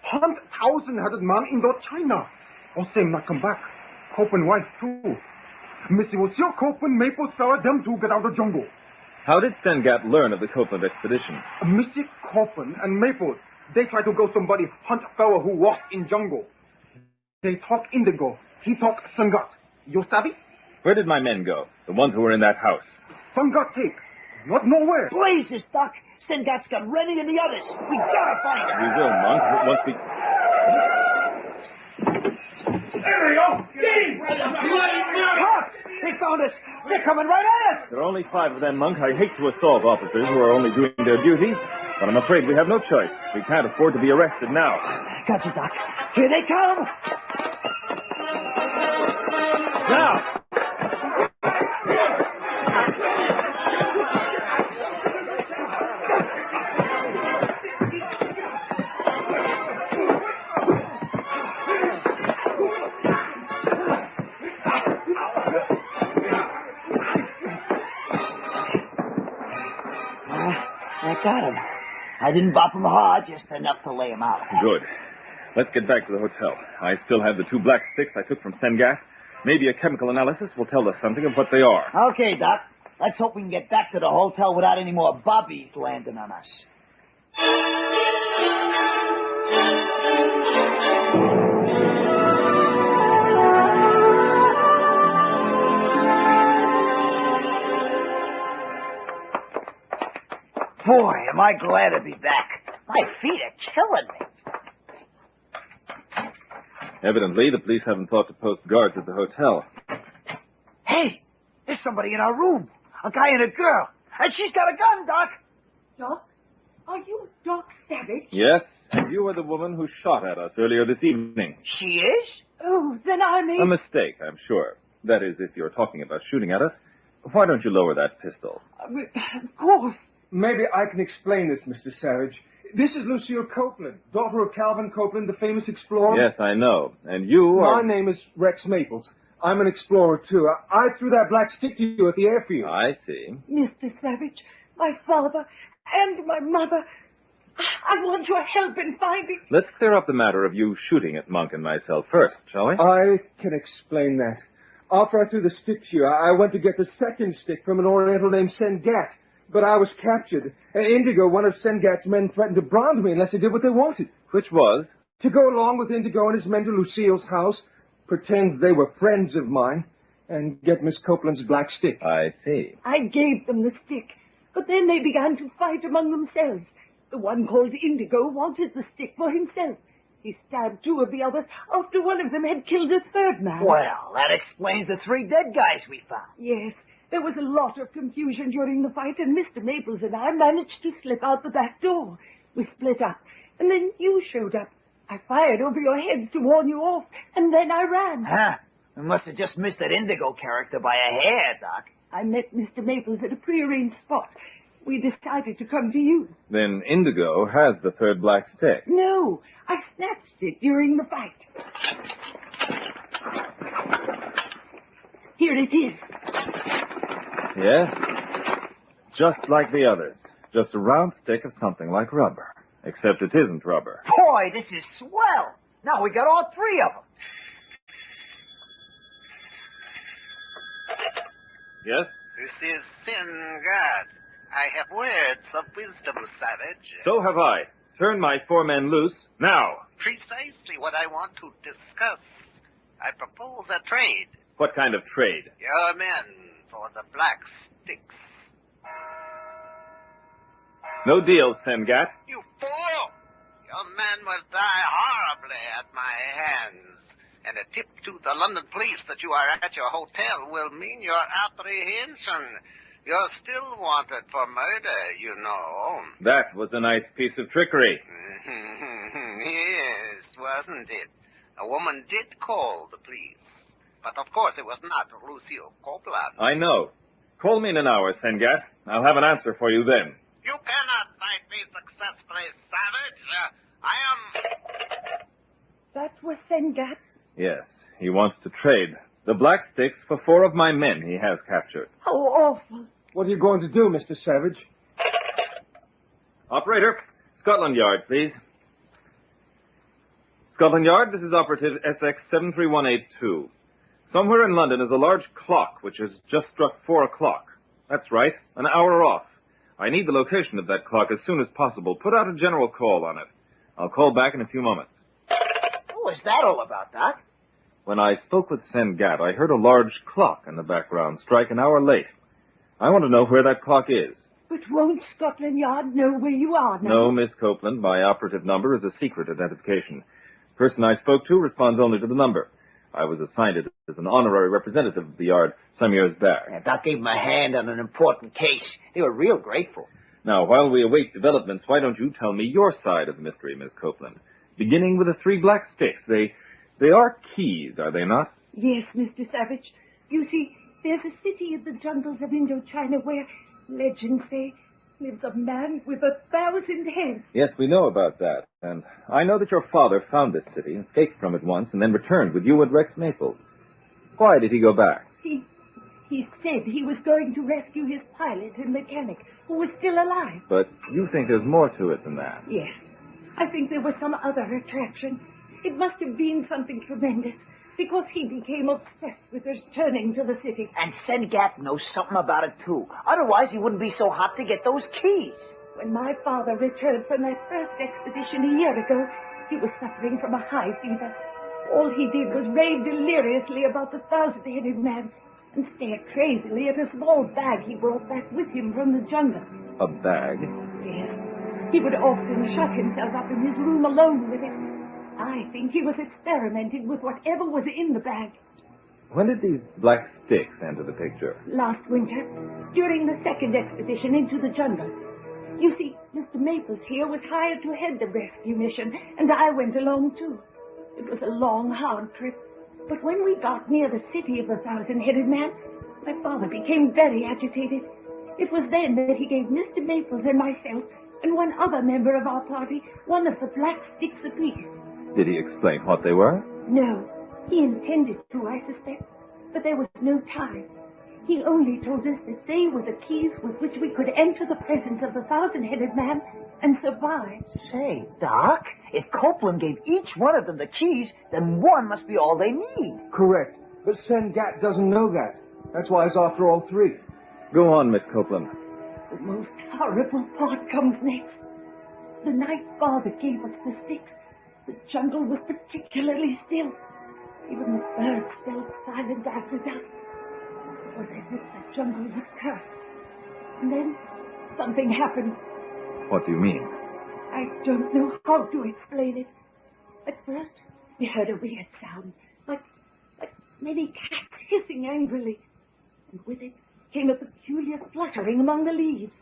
Hunt 1,000-headed man Indochina. Or same not come back. Copen wife too. Missy will see Copen Maple fella them two get out of jungle. How did Sengat learn of the Copeland expedition? Missy Copen and Maple, they try to go somebody hunt fella who walk in jungle. They talk Indigo. He talk Sangat. You savvy? Where did my men go? The ones who were in that house. Sangat take. Not nowhere. Blazes, Doc. Sengat's got Rennie and the others. We gotta find them. We will, Monk. Once we... There we go. Get him! Cops! They found us. They're coming right at us. There are only 5 of them, Monk. I hate to assault officers who are only doing their duty, but I'm afraid we have no choice. We can't afford to be arrested now. Gotcha, Doc. Here they come. Now! I got him. I didn't bop him hard, just enough to lay him out. Good. Let's get back to the hotel. I still have the 2 black sticks I took from Sengat. Maybe a chemical analysis will tell us something of what they are. Okay, Doc. Let's hope we can get back to the hotel without any more bobbies landing on us. am I glad to be back. My feet are killing me. Evidently, the police haven't thought to post guards at the hotel. Hey, there's somebody in our room. A guy and a girl. And she's got a gun, Doc. Doc? Are you Doc Savage? Yes, and you are the woman who shot at us earlier this evening. She is? Oh, then I may... A mistake, I'm sure. That is, if you're talking about shooting at us. Why don't you lower that pistol? Of course. Maybe I can explain this, Mr. Savage. This is Lucille Copeland, daughter of Calvin Copeland, the famous explorer. Yes, I know. And you are... My name is Rex Maples. I'm an explorer, too. I threw that black stick to you at the airfield. I see. Mr. Savage, my father and my mother, I want your help in finding... Let's clear up the matter of you shooting at Monk and myself first, shall we? I can explain that. After I threw the stick to you, I went to get the second stick from an Oriental named Sengat. But I was captured. Indigo, one of Sengat's men, threatened to brand me unless I did what they wanted. Which was? To go along with Indigo and his men to Lucille's house, pretend they were friends of mine, and get Miss Copeland's black stick. I see. I gave them the stick, but then they began to fight among themselves. The one called Indigo wanted the stick for himself. He stabbed two of the others after one of them had killed a third man. Well, that explains the 3 dead guys we found. Yes, there was a lot of confusion during the fight, and Mr. Maples and I managed to slip out the back door. We split up, and then you showed up. I fired over your heads to warn you off, and then I ran. Huh. We must have just missed that Indigo character by a hair, Doc. I met Mr. Maples at a prearranged spot. We decided to come to you. Then Indigo has the third black stick. No, I snatched it during the fight. Here it is. Yes. Just like the others. Just a round stick of something like rubber. Except it isn't rubber. Boy, this is swell. Now we got all 3 of them. Yes? This is Sengat. I have words of wisdom, Savage. So have I. Turn my 4 men loose, now. Precisely what I want to discuss. I propose a trade. What kind of trade? Your men for the black sticks. No deal, Sengat. You fool! Your men will die horribly at my hands. And a tip to the London police that you are at your hotel will mean your apprehension. You're still wanted for murder, you know. That was a nice piece of trickery. Yes, wasn't it? A woman did call the police. But of course it was not Lucille Copeland. I know. Call me in an hour, Sengat. I'll have an answer for you then. You cannot fight me successfully, Savage. I am... That was Sengat? Yes, he wants to trade the black sticks for 4 of my men he has captured. How awful. What are you going to do, Mr. Savage? Operator, Scotland Yard, please. Scotland Yard, this is operative SX73182. Somewhere in London is a large clock which has just struck 4 o'clock. That's right, an hour off. I need the location of that clock as soon as possible. Put out a general call on it. I'll call back in a few moments. What was that all about, Doc? When I spoke with Sengat, I heard a large clock in the background strike an hour late. I want to know where that clock is. But won't Scotland Yard know where you are now? No, Miss Copeland. My operative number is a secret identification. The person I spoke to responds only to the number. I was assigned it as an honorary representative of the Yard some years back. Yeah, Doc gave him a hand on an important case. They were real grateful. Now, while we await developments, why don't you tell me your side of the mystery, Miss Copeland? Beginning with the 3 black sticks. They are keys, are they not? Yes, Mr. Savage. You see, there's a city in the jungles of Indochina where, legends say, lives a man with 1,000 heads. Yes, we know about that. And I know that your father found this city, escaped from it once, and then returned with you and Rex Maples. Why did he go back? He said he was going to rescue his pilot and mechanic, who was still alive. But you think there's more to it than that. Yes. I think there was some other attraction. It must have been something tremendous, because he became obsessed with returning to the city. And Sengat knows something about it, too. Otherwise, he wouldn't be so hot to get those keys. When my father returned from that first expedition a year ago, he was suffering from a high fever. All he did was rave deliriously about the 1,000-headed man and stare crazily at a small bag he brought back with him from the jungle. A bag? fear. He would often shut himself up in his room alone with it. I think he was experimenting with whatever was in the bag. When did these black sticks enter the picture? Last winter, during the second expedition into the jungle. You see, Mr. Maples here was hired to head the rescue mission, and I went along too. It was a long, hard trip, but when we got near the city of the thousand-headed man, my father became very agitated. It was then that he gave Mr. Maples and myself and one other member of our party one of the black sticks apiece. Did he explain what they were? No, he intended to, I suspect, but there was no time. He only told us that they were the keys with which we could enter the presence of the thousand-headed man and survive. Say, Doc, if Copeland gave each one of them the keys, then one must be all they need. Correct. But Sengat doesn't know that. That's why he's after all three. Go on, Miss Copeland. The most horrible part comes next. The night Father gave us the sticks, the jungle was particularly still. Even the birds fell silent after dusk. It was as if the jungle was cursed. And then something happened. What do you mean? I don't know how to explain it. At first, we heard a weird sound, like many cats hissing angrily. And with it came a peculiar fluttering among the leaves.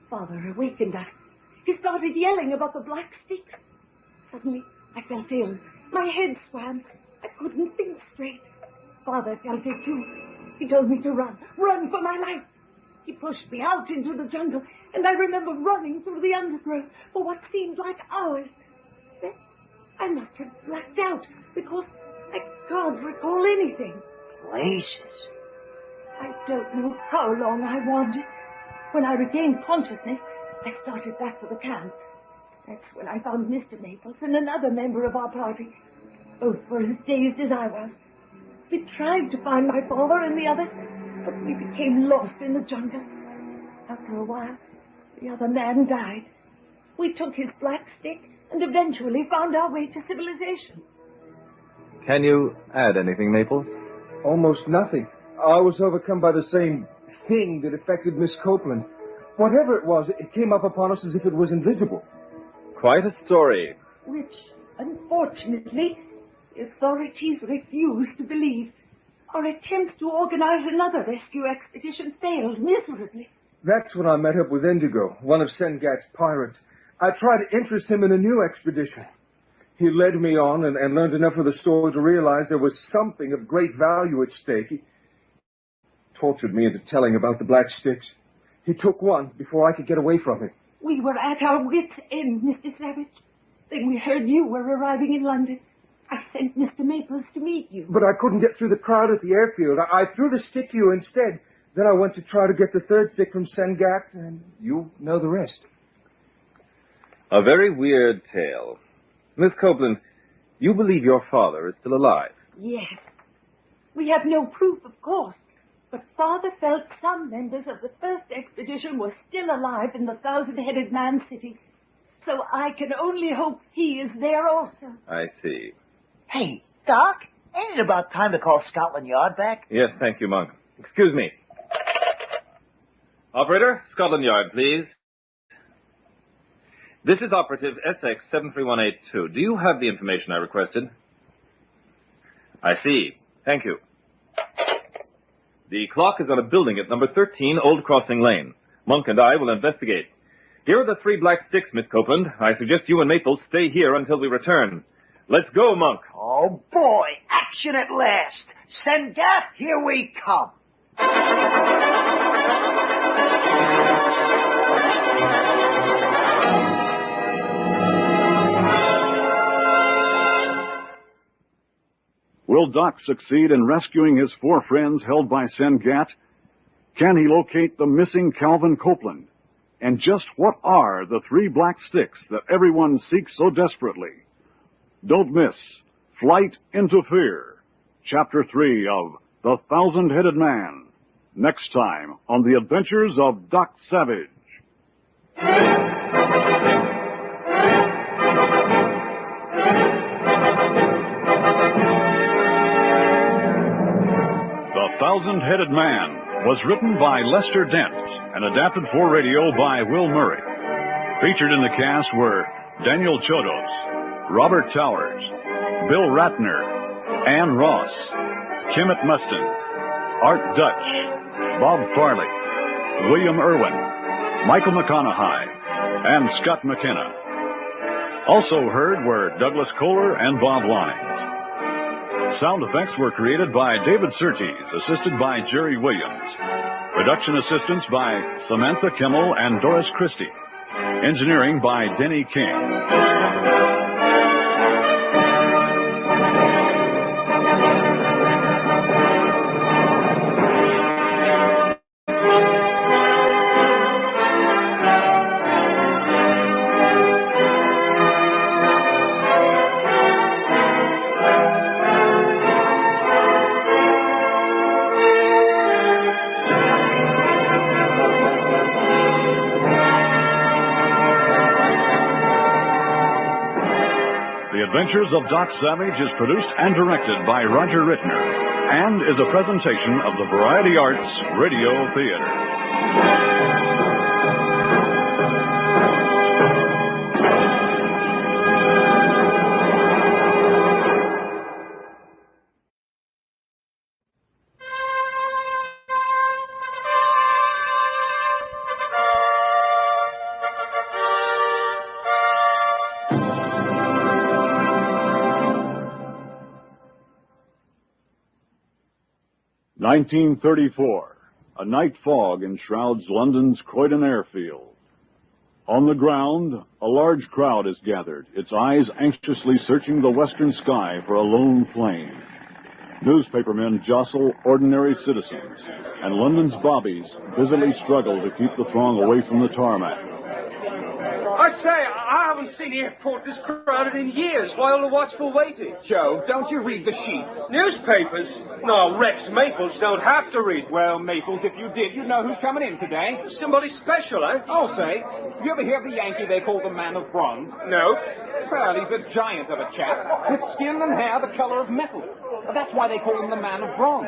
Father awakened us. He started yelling about the black sticks. Suddenly, I felt ill. My head swam. I couldn't think straight. Father felt it too. He told me to run for my life. He pushed me out into the jungle, and I remember running through the undergrowth for what seemed like hours. Then I must have blacked out, because I can't recall anything. Places. I don't know how long I wandered. When I regained consciousness, I started back for the camp. That's when I found Mr. Maples and another member of our party. Both were as dazed as I was. We tried to find my father and the others, but we became lost in the jungle. After a while, the other man died. We took his black stick and eventually found our way to civilization. Can you add anything, Maples? Almost nothing. I was overcome by the same thing that affected Miss Copeland. Whatever it was, it came up upon us as if it was invisible. Quite a story. Which, unfortunately, the authorities refused to believe. Our attempts to organize another rescue expedition failed miserably. That's when I met up with Indigo, one of Sengat's pirates. I tried to interest him in a new expedition. He led me on and learned enough of the story to realize there was something of great value at stake. He tortured me into telling about the black sticks. He took one before I could get away from him. We were at our wits' end, Mr. Savage. Then we heard you were arriving in London. I sent Mr. Maples to meet you. But I couldn't get through the crowd at the airfield. I threw the stick to you instead. Then I went to try to get the third stick from Sengat, and you know the rest. A very weird tale. Miss Copeland, you believe your father is still alive? Yes. We have no proof, of course. But Father felt some members of the first expedition were still alive in the thousand-headed man city. So I can only hope he is there also. I see. Hey, Doc, ain't it about time to call Scotland Yard back? Yes, thank you, Monk. Excuse me. Operator, Scotland Yard, please. This is Operative SX73182. Do you have the information I requested? I see. Thank you. The clock is on a building at number 13 Old Crossing Lane. Monk and I will investigate. Here are the 3 black sticks, Miss Copeland. I suggest you and Maples stay here until we return. Let's go, Monk. Oh, boy, action at last. Sengat, here we come. Will Doc succeed in rescuing his 4 friends held by Sengat? Can he locate the missing Calvin Copeland? And just what are the 3 black sticks that everyone seeks so desperately? Don't miss Flight into Fear, Chapter 3 of The Thousand-Headed Man, next time on The Adventures of Doc Savage. The Thousand-Headed Man was written by Lester Dent and adapted for radio by Will Murray. Featured in the cast were Daniel Chodos, Robert Towers, Bill Ratner, Ann Ross, Kimmett Mustin, Art Dutch, Bob Farley, William Irwin, Michael McConaughey, and Scott McKenna. Also heard were Douglas Kohler and Bob Lines. Sound effects were created by David Surtees, assisted by Jerry Williams. Production assistance by Samantha Kimmel and Doris Christie. Engineering by Denny King. The Adventures of Doc Savage is produced and directed by Roger Rittner and is a presentation of the Variety Arts Radio Theater. 1934. A night fog enshrouds London's Croydon airfield. On the ground, a large crowd is gathered, its eyes anxiously searching the western sky for a lone plane. Newspapermen jostle ordinary citizens, and London's bobbies busily struggle to keep the throng away from the tarmac. I say, I haven't seen the airport this crowded in years. Why all the watchful waiting? Joe, don't you read the sheets? Newspapers? No, Rex Maples don't have to read. Well, Maples, if you did, you'd know who's coming in today. Somebody special, eh? I'll say. You ever hear of the Yankee they call the Man of Bronze? No. Well, he's a giant of a chap, with skin and hair the color of metal. That's why they call him the Man of Bronze.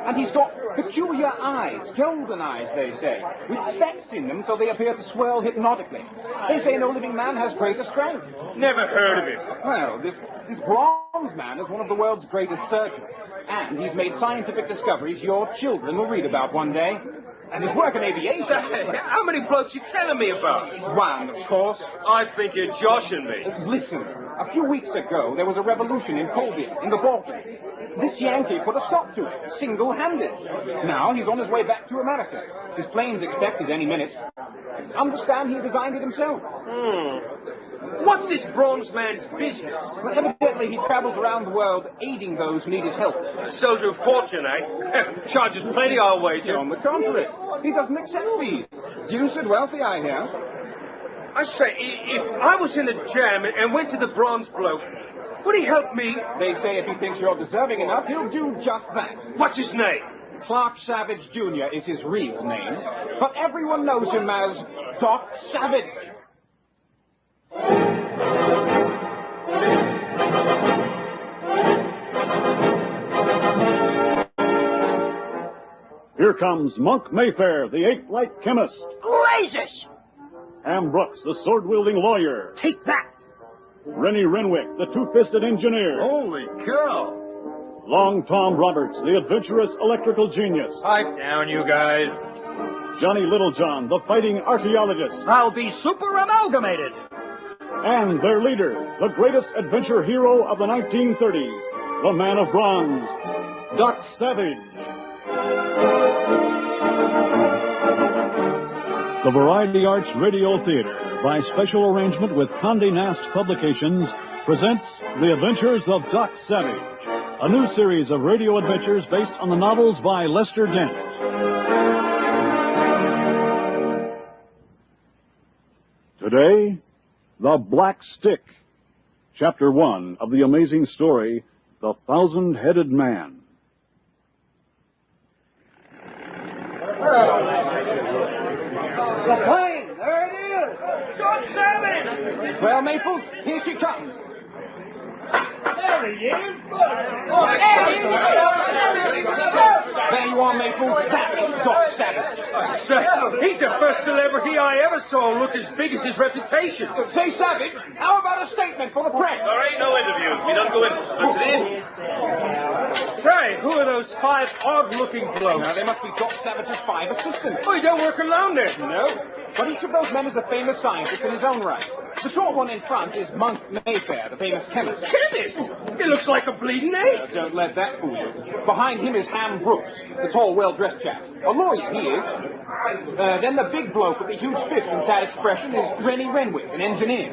And he's got peculiar eyes, golden eyes, they say, with specks in them so they appear to swirl hypnotically. They say no living man has greater strength. Never heard of it. Well, this Bronze Man is one of the world's greatest surgeons. And he's made scientific discoveries your children will read about one day. And his work in aviation... How many blokes you telling me about? One, of course. I think you're joshing me. Listen, a few weeks ago, there was a revolution in Colby, in the Balkans. This Yankee put a stop to it, single-handed. Now he's on his way back to America. His plane's expected any minute. Understand he designed it himself. What's this Bronze Man's business? Well, evidently he travels around the world aiding those who need his help. Soldier of fortune, eh? Charges plenty, I'll wager. On the contrary, he doesn't accept fees. Deuced wealthy, I hear. I say, if I was in a jam and went to the bronze bloke, would he help me? They say if he thinks you're deserving enough, he'll do just that. What's his name? Clark Savage, Jr. is his real name, but everyone knows him as Doc Savage. Here comes Monk Mayfair, the ape-like chemist. Jesus! Ham Brooks, the sword-wielding lawyer. Take that! Rennie Renwick, the two-fisted engineer. Holy cow! Long Tom Roberts, the adventurous electrical genius. Pipe down, you guys. Johnny Littlejohn, the fighting archaeologist. I'll be super amalgamated. And their leader, the greatest adventure hero of the 1930s, the Man of Bronze, Doc Savage. The Variety Arts Radio Theater, by special arrangement with Condé Nast Publications, presents The Adventures of Doc Savage, a new series of radio adventures based on the novels by Lester Dent. Today, The Black Stick, Chapter 1 of the amazing story, The Thousand-Headed Man. The plane! There it is! Doc Savage! Well, Maples, here she comes. There he is! Then you are, Maple. Doc Savage. Say, he's the first celebrity I ever saw look as big as his reputation. Say, Savage, how about a statement for the press? There ain't no interviews. We don't go in for publicity. Say, who are those 5 odd-looking blokes? Now, they must be Doc Savage's 5 assistants. Oh, you don't work alone then? No. But each of those men is a famous scientist in his own right. The short one in front is Monk Mayfair, the famous chemist. Chemist? He looks like a bleeding egg. Don't let that fool you. Behind him is Ham Brooks, the tall, well-dressed chap. A lawyer, he is. Then the big bloke with the huge fist and sad expression is Rennie Renwick, an engineer.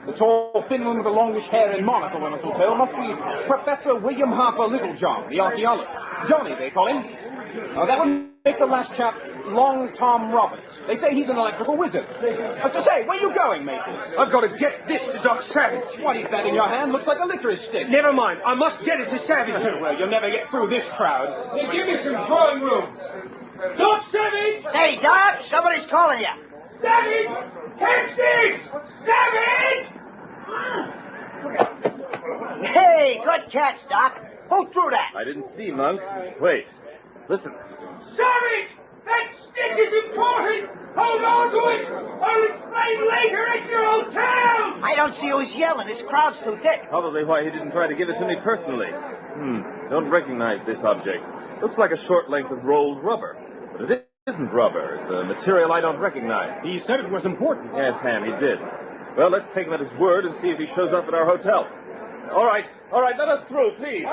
The tall, thin one with the longish hair and monocle on his lapel must be Professor William Harper Littlejohn, the archaeologist. Johnny, they call him. That would make the last chap Long Tom Roberts. They say he's an electrical wizard. As to say, where are you going, Maple? I've got to get this to Doc Savage. What is that in your hand? Looks like a licorice stick. Never mind. I must get it to Savage. Well, you'll never get through this crowd. Hey, give me some drawing rooms. Doc Savage! Hey, Doc, somebody's calling you. Savage! Catch this! Savage! Hey, good catch, Doc. Who threw that? I didn't see, Monk. Wait. Listen. Savage! That stick is important! Hold on to it! I'll explain later at your hotel! I don't see who's yelling. This crowd's too thick. Probably why he didn't try to give it to me personally. Don't recognize this object. Looks like a short length of rolled rubber. But it isn't rubber. It's a material I don't recognize. He said it was important. Yes, Ham, he did. Well, let's take him at his word and see if he shows up at our hotel. All right, let us through, please.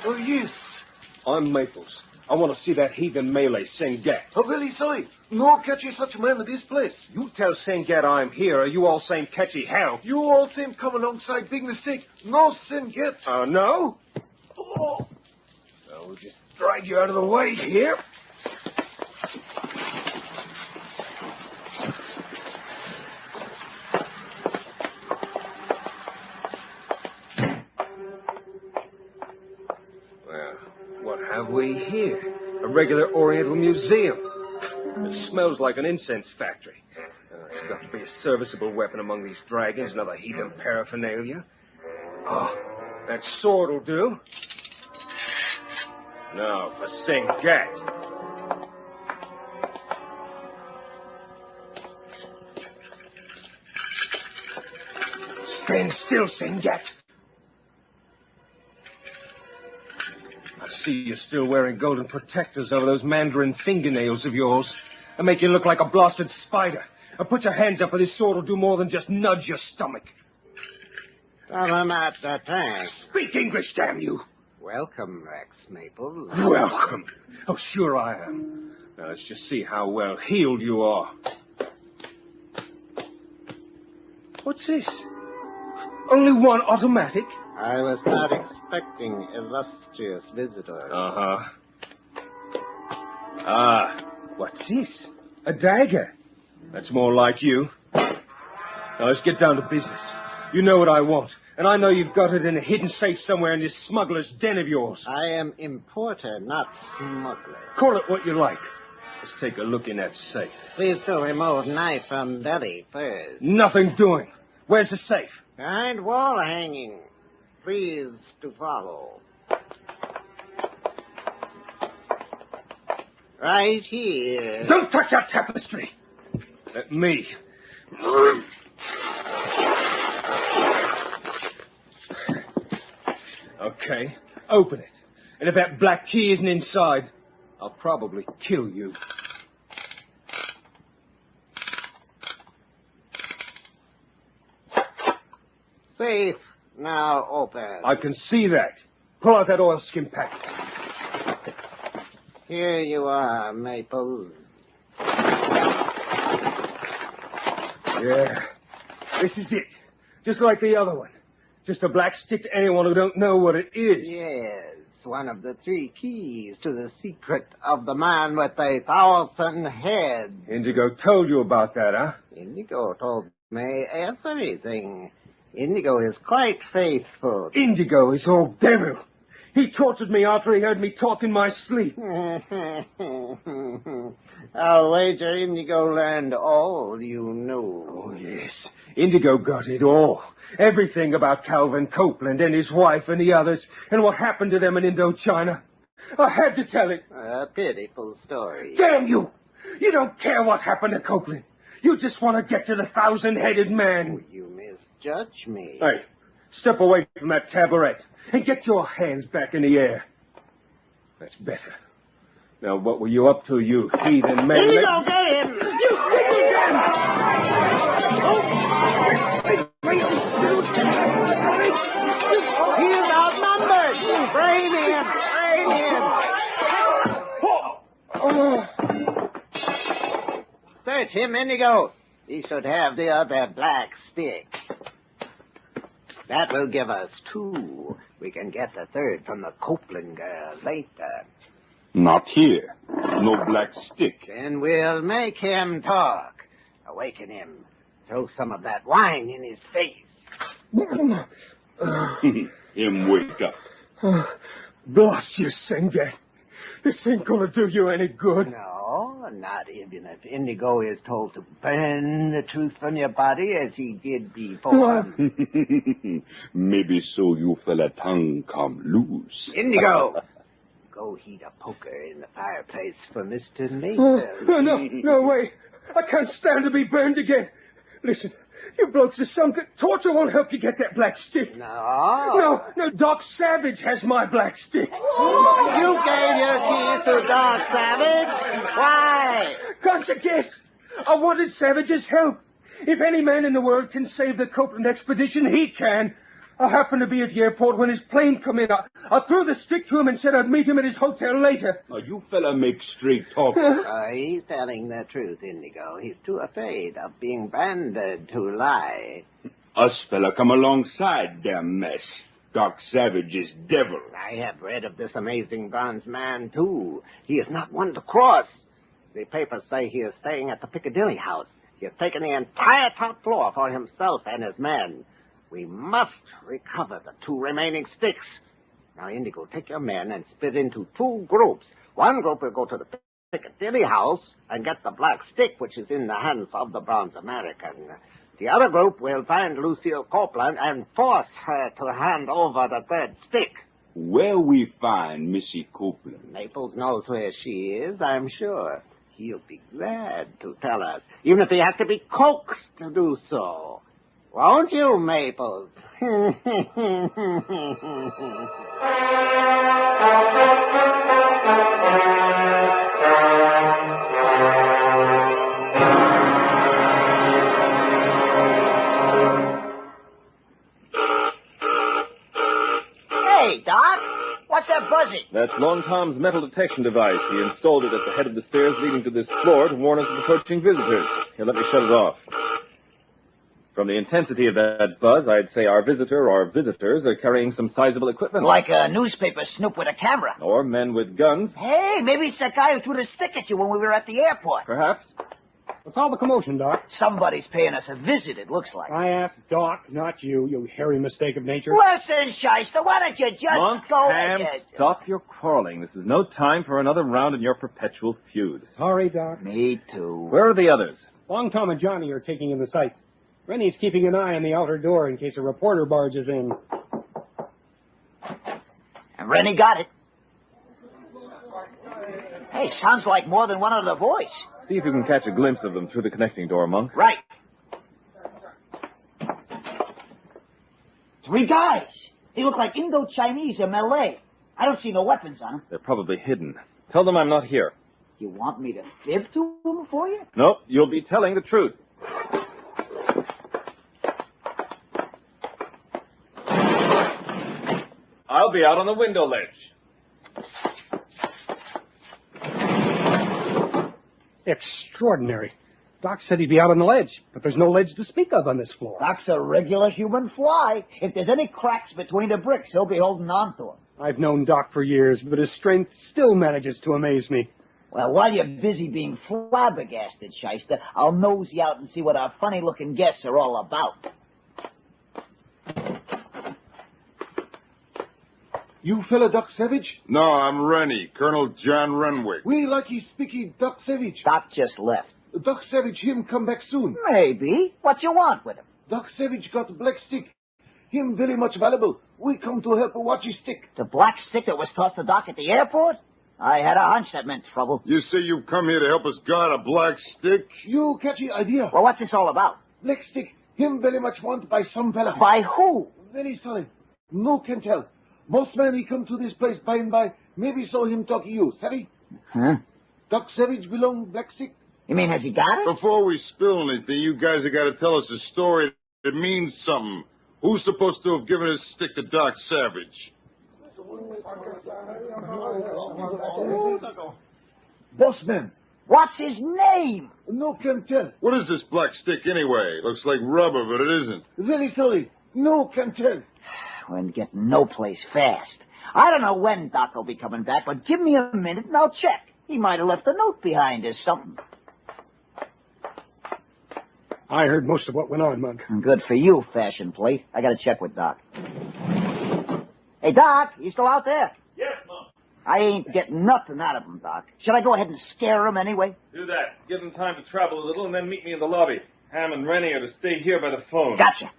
Oh, yes. I'm Maples. I want to see that heathen Malay Sengat. Oh, really, sorry. No catchy such man in this place. You tell Sengat I'm here, or you all same catchy hell. You all same come alongside big mistake. No sin get. No? Oh. We'll just drag you out of the way here. What have we here? A regular Oriental museum. It smells like an incense factory. It's got to be a serviceable weapon among these dragons and other heathen paraphernalia. Oh, that sword will do. Now for Sengat. Stand still, Sengat. I see you're still wearing golden protectors over those mandarin fingernails of yours. They make you look like a blasted spider. Now put your hands up, or this sword will do more than just nudge your stomach. Thanks. Speak English, damn you. Welcome, Rex Maple. Welcome. Oh, sure I am. Now let's just see how well healed you are. What's this? Only one automatic? I was not expecting illustrious visitors. What's this? A dagger. That's more like you. Now let's get down to business. You know what I want, and I know you've got it in a hidden safe somewhere in this smuggler's den of yours. I am importer, not smuggler. Call it what you like. Let's take a look in that safe. Please to remove knife from belly first. Nothing doing. Where's the safe? Behind wall hanging. Please to follow. Right here. Don't touch that tapestry. Let me. Okay, open it. And if that black key isn't inside, I'll probably kill you. Safe now open. I can see that. Pull out that oilskin packet. Here you are, Maple. Yeah, this is it. Just like the other one. Just a black stick to anyone who don't know what it is. Yes, one of the 3 keys to the secret of the man with 1,000 heads. Indigo told you about that, huh? Indigo told me everything. Indigo is quite faithful. Indigo is old devil. He tortured me after he heard me talk in my sleep. I'll wager Indigo learned all you knew. Oh, yes. Indigo got it all. Everything about Calvin Copeland and his wife and the others, and what happened to them in Indochina. I had to tell it. A pitiful story. Damn you! You don't care what happened to Copeland. You just want to get to the 1,000-headed man. You misjudge me. Hey, step away from that taboret and get your hands back in the air. That's better. Now, what were you up to, you heathen man? Indigo, get him! You heathen! He's outnumbered! Frame him! Search him, Indigo. He should have the other black stick. That will give us 2. We can get the 3rd from the Copeland girl later. Not here. No black stick. Then we'll make him talk. Awaken him. Throw some of that wine in his face. Him wake up. Blast you, Sengat. This ain't gonna do you any good. No, not even if Indigo is told to burn the truth from your body as he did before. Maybe so you fella tongue come loose. Indigo! Go heat a poker in the fireplace for Mr. Maple. No way. I can't stand to be burned again. Listen, you blokes are some good. Torture won't help you get that black stick. No. No, Doc Savage has my black stick. You gave your keys to Doc Savage? Why? Can't you guess? I wanted Savage's help. If any man in the world can save the Copeland expedition, he can. I happened to be at the airport when his plane come in. I threw the stick to him and said I'd meet him at his hotel later. Now, you fella make straight talk. He's telling the truth, Indigo. He's too afraid of being branded to lie. Us fella come alongside damn mess. Doc Savage is devil. I have read of this amazing bronze man, too. He is not one to cross. The papers say he is staying at the Piccadilly House. He has taken the entire top floor for himself and his men. We must recover the 2 remaining sticks. Now, Indigo, take your men and split into 2 groups. One group will go to the Piccadilly House and get the black stick, which is in the hands of the Bronze American. The other group will find Lucille Copeland and force her to hand over the 3rd stick. Where we find Missy Copeland? Maples knows where she is, I'm sure. He'll be glad to tell us, even if he has to be coaxed to do so. Won't you, Maples? Hey, Doc. What's that buzzing? That's Long Tom's metal detection device. He installed it at the head of the stairs leading to this floor to warn us of approaching visitors. Here, let me shut it off. From the intensity of that buzz, I'd say our visitor or visitors are carrying some sizable equipment. Like a newspaper snoop with a camera. Or men with guns. Hey, maybe it's that guy who threw the stick at you when we were at the airport. Perhaps. What's all the commotion, Doc? Somebody's paying us a visit, it looks like. I asked Doc, not you, you hairy mistake of nature. Listen, Shyster, why don't you just Monk, go Ham, ahead? stop your quarreling. This is no time for another round in your perpetual feud. Sorry, Doc. Me too. Where are the others? Long Tom and Johnny are taking in the sights. Rennie's keeping an eye on the outer door in case a reporter barges in. And Rennie got it. Hey, sounds like more than one other voice. See if you can catch a glimpse of them through the connecting door, Monk. Right. 3 guys. They look like Indo-Chinese or Malay. I don't see no weapons on them. They're probably hidden. Tell them I'm not here. You want me to fib to them for you? Nope, you'll be telling the truth. I'll be out on the window ledge. Extraordinary. Doc said he'd be out on the ledge, but there's no ledge to speak of on this floor. Doc's a regular human fly. If there's any cracks between the bricks, he'll be holding on to them. I've known Doc for years, but his strength still manages to amaze me. Well, while you're busy being flabbergasted, Shyster, I'll nosy out and see what our funny-looking guests are all about. You fella Doc Savage? No, I'm Rennie, Colonel John Renwick. We like he speaky Doc Savage. Doc just left. Doc Savage, him come back soon. Maybe. What you want with him? Doc Savage got a black stick. Him very much valuable. We come to help watch his stick. The black stick that was tossed to Doc at the airport? I had a hunch that meant trouble. You say you've come here to help us guard a black stick? You catch the idea. Well, what's this all about? Black stick, him very much want by some fella. By who? Very sorry. No can tell. Most man he come to this place by and by, maybe saw him talk to you, savvy? Huh? Doc Savage belong black stick? You mean, has he got it? Before we spill anything, you guys have got to tell us a story that means something. Who's supposed to have given his stick to Doc Savage? Bossman. What's his name? No can tell. What is this black stick anyway? Looks like rubber, but it isn't. Very sorry. No can tell. We're getting no place fast. I don't know when Doc will be coming back, but give me a minute and I'll check. He might have left a note behind or something. I heard most of what went on, Monk. Good for you, fashion plate. I gotta check with Doc. Hey, Doc, you still out there? Yes, Mom. I ain't getting nothing out of him, Doc. Should I go ahead and scare him anyway? Do that. Give them time to travel a little and then meet me in the lobby. Ham and Rennie are to stay here by the phone. Gotcha.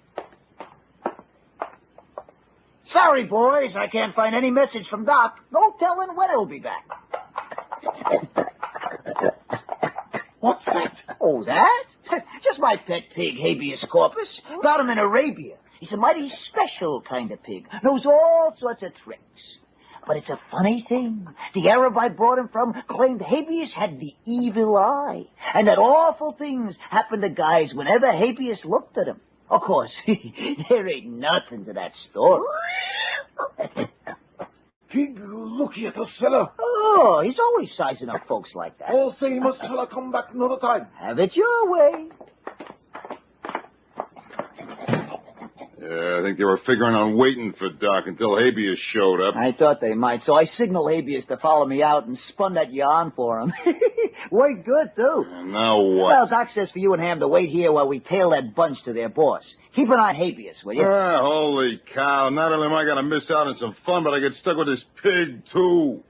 Sorry, boys, I can't find any message from Doc. No telling when he'll be back. What's that? Oh, that? Just my pet pig, habeas corpus. Got him in Arabia. He's a mighty special kind of pig. Knows all sorts of tricks. But it's a funny thing. The Arab I brought him from claimed habeas had the evil eye, and that awful things happened to guys whenever habeas looked at him. Of course, there ain't nothing to that story. Pig, looky at us, fella. Oh, he's always sizing up folks like that. I'll say he must fella come back another time. Have it your way. Yeah, I think they were figuring on waiting for Doc until Habeas showed up. I thought they might, so I signaled Habeas to follow me out and spun that yarn for him. Worked good, too. And now what? Well, Doc says for you and Ham to wait here while we tail that bunch to their boss. Keep an eye on Habeas, will you? Holy cow. Not only am I going to miss out on some fun, but I get stuck with this pig, too.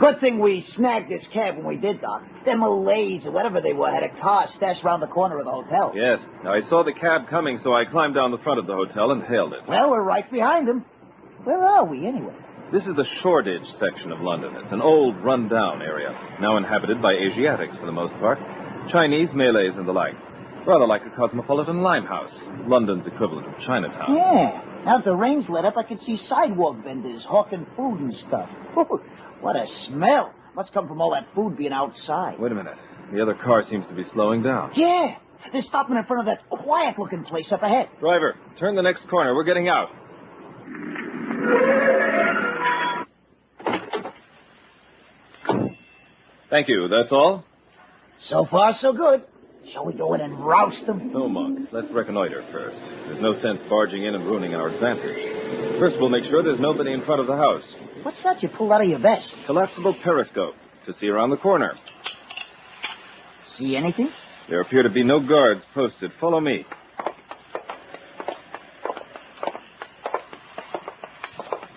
Good thing we snagged this cab when we did, Doc. Them Malays or whatever they were had a car stashed around the corner of the hotel. Yes. Now, I saw the cab coming, so I climbed down the front of the hotel and hailed it. Well, we're right behind them. Where are we, anyway? This is the Shoreditch section of London. It's an old, run-down area, now inhabited by Asiatics for the most part. Chinese, Malays, and the like. Rather like a cosmopolitan limehouse, London's equivalent of Chinatown. Yeah. Now that the rain's let up, I can see sidewalk vendors hawking food and stuff. What a smell. Must come from all that food being outside. Wait a minute. The other car seems to be slowing down. Yeah. They're stopping in front of that quiet-looking place up ahead. Driver, turn the next corner. We're getting out. Thank you. That's all? So far, so good. Shall we go in and roust them? No, Monk. Let's reconnoiter first. There's no sense barging in and ruining our advantage. First, we'll make sure there's nobody in front of the house. What's that you pulled out of your vest? Collapsible periscope to see around the corner. See anything? There appear to be no guards posted. Follow me.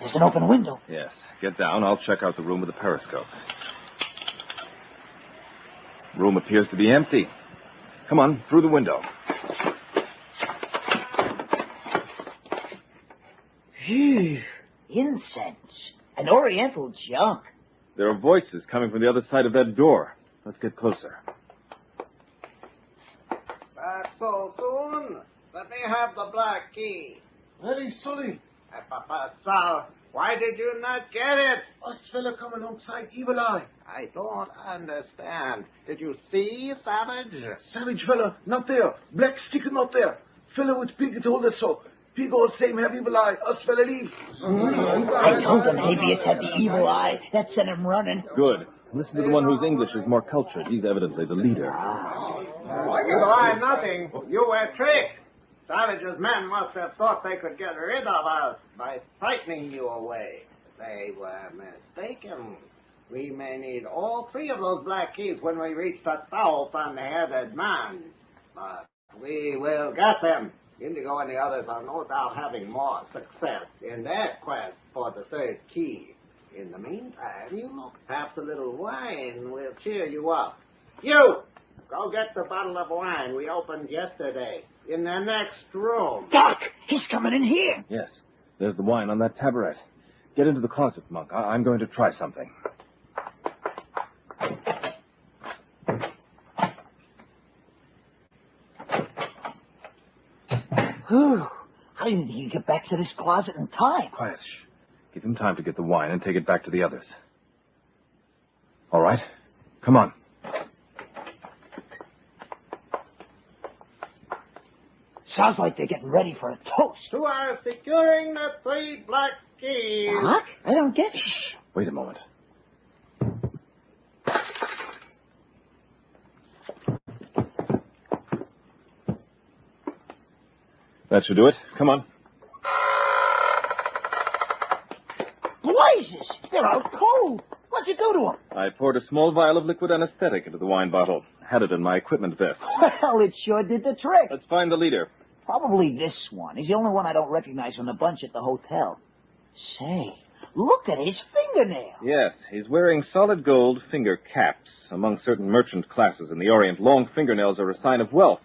There's an open window. Yes. Get down. I'll check out the room with the periscope. Room appears to be empty. Come on, through the window. Incense. An oriental junk. There are voices coming from the other side of that door. Let's get closer. Back so soon? Let me have the black key. Very sorry. Sal, why did you not get it? Us fella come alongside Evil Eye. I don't understand. Did you see Savage? Savage fella, not there. Black stick not there. Fella with pig told us so. Pig all same have Evil Eye. Us fella leave. I told them Habeas had the evil eye. That sent him running. Good. Listen to the one whose English is more cultured. He's evidently the leader. You lie nothing. You were tricked. Savage's men must have thought they could get rid of us by frightening you away. They were mistaken. We may need all 3 of those black keys when we reach the thousand-headed man. But we will get them. Indigo and the others are no doubt having more success in their quest for the 3rd key. In the meantime, you look. Perhaps a little wine will cheer you up. You! Go get the bottle of wine we opened yesterday in the next room. Doc, he's coming in here. Yes, there's the wine on that tabaret. Get into the closet, Monk. I'm going to try something. Whew. How did you get back to this closet in time? Quiet. Shh. Give him time to get the wine and take it back to the others. All right. Come on. Sounds like they're getting ready for a toast. Who are securing the 3 black keys? Huh? I don't get it. Shh. Wait a moment. That should do it. Come on. Blazes! They're out cold. What'd you do to them? I poured a small vial of liquid anesthetic into the wine bottle. Had it in my equipment vest. Well, it sure did the trick. Let's find the leader. Probably this one. He's the only one I don't recognize from the bunch at the hotel. Say, look at his fingernails. Yes, he's wearing solid gold finger caps. Among certain merchant classes in the Orient, long fingernails are a sign of wealth.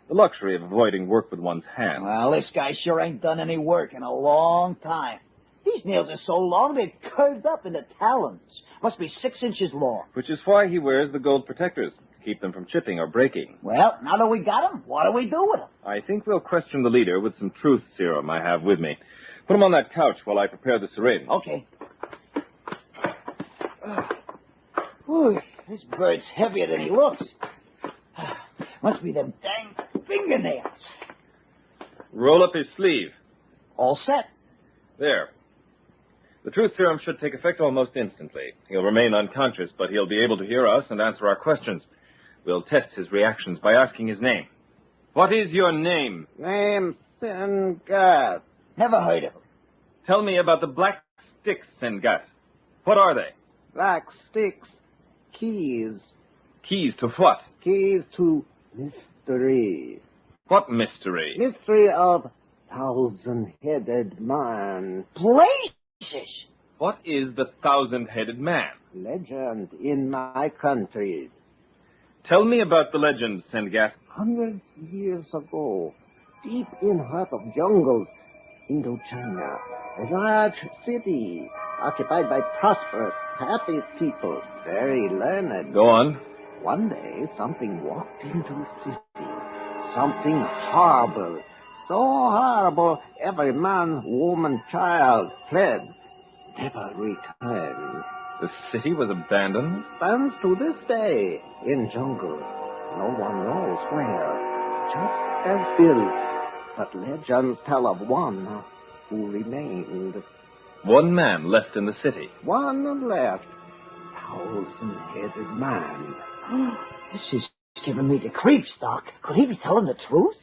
The luxury of avoiding work with one's hands. Well, this guy sure ain't done any work in a long time. These nails are so long they've curved up into talons. Must be 6 inches long. Which is why he wears the gold protectors. Keep them from chipping or breaking. Well, now that we got him, what do we do with him? I think we'll question the leader with some truth serum I have with me. Put him on that couch while I prepare the syringe. Okay. Whew, this bird's heavier than he looks. Must be them dang fingernails. Roll up his sleeve. All set. There. The truth serum should take effect almost instantly. He'll remain unconscious, but he'll be able to hear us and answer our questions. We'll test his reactions by asking his name. What is your name? Name Sengat. Never heard of him. Tell me about the black sticks, Sengat. What are they? Black sticks. Keys. Keys to what? Keys to mystery. What mystery? Mystery of thousand-headed man. Blazes! What is the thousand-headed man? Legend in my country. Tell me about the legend, Sengat. Hundreds of years ago, deep in heart of jungles, Indochina, a large city occupied by prosperous, happy people, very learned. Go on. One day, something walked into the city. Something horrible. So horrible, every man, woman, child fled. Never returned. The city was abandoned? Stands to this day in jungle. No one knows where. Just as built. But legends tell of one who remained. One man left in the city. One left. Thousand-headed man. This is giving me the creeps, Doc. Could he be telling the truth?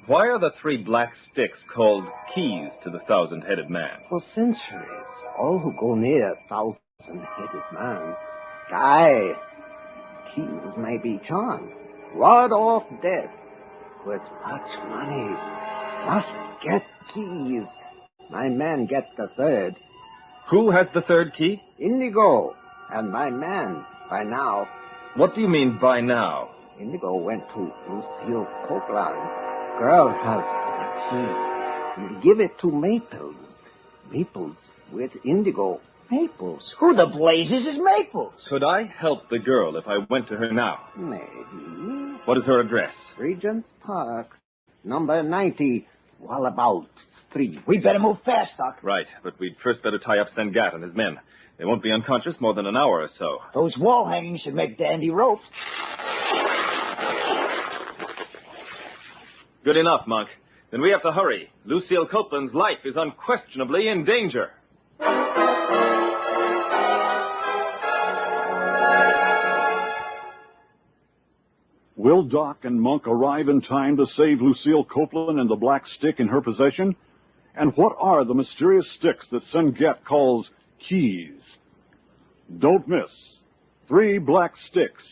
Why are the 3 black sticks called keys to the thousand-headed man? For centuries, all who go near thousand-headed man die. Keys may be charmed. Ward off death. With much money. Must get keys. My man get the 3rd. Who has the 3rd key? Indigo. And my man, by now. What do you mean, by now? Indigo went to Lucille Copeland. Girl has the key. You give it to Maples. Maples with Indigo. Maples? Who the blazes is Maples? Could I help the girl if I went to her now? Maybe. What is her address? Regent's Park, number 90, Wallabout Street. We better move fast, Doc. Right, but we'd first better tie up Sengat and his men. They won't be unconscious more than an hour or so. Those wall hangings should make dandy ropes. Good enough, Monk. Then we have to hurry. Lucille Copeland's life is unquestionably in danger. Will Doc and Monk arrive in time to save Lucille Copeland and the black stick in her possession? And what are the mysterious sticks that Senget calls keys? Don't miss 3 Black Sticks,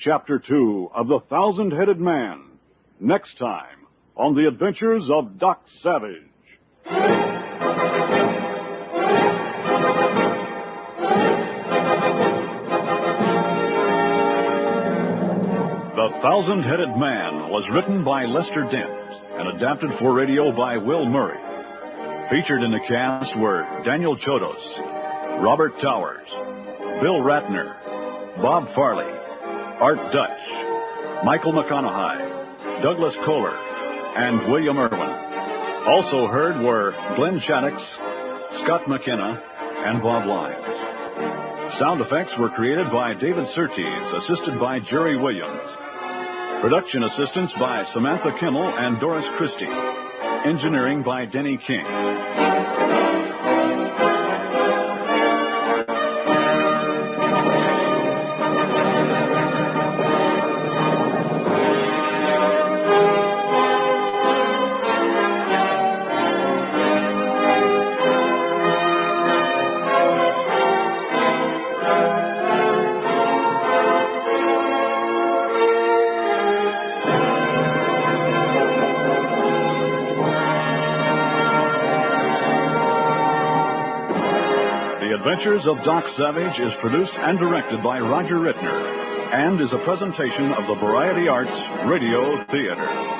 Chapter 2 of The Thousand-Headed Man, next time on The Adventures of Doc Savage. The Thousand-Headed Man was written by Lester Dent and adapted for radio by Will Murray. Featured in the cast were Daniel Chodos, Robert Towers, Bill Ratner, Bob Farley, Art Dutch, Michael McConaughey, Douglas Kohler, and William Irwin. Also heard were Glenn Shaddix, Scott McKenna, and Bob Lyons. Sound effects were created by David Surtees, assisted by Jerry Williams. Production assistance by Samantha Kimmel and Doris Christie. Engineering by Denny King. The Adventures of Doc Savage is produced and directed by Roger Rittner and is a presentation of the Variety Arts Radio Theater.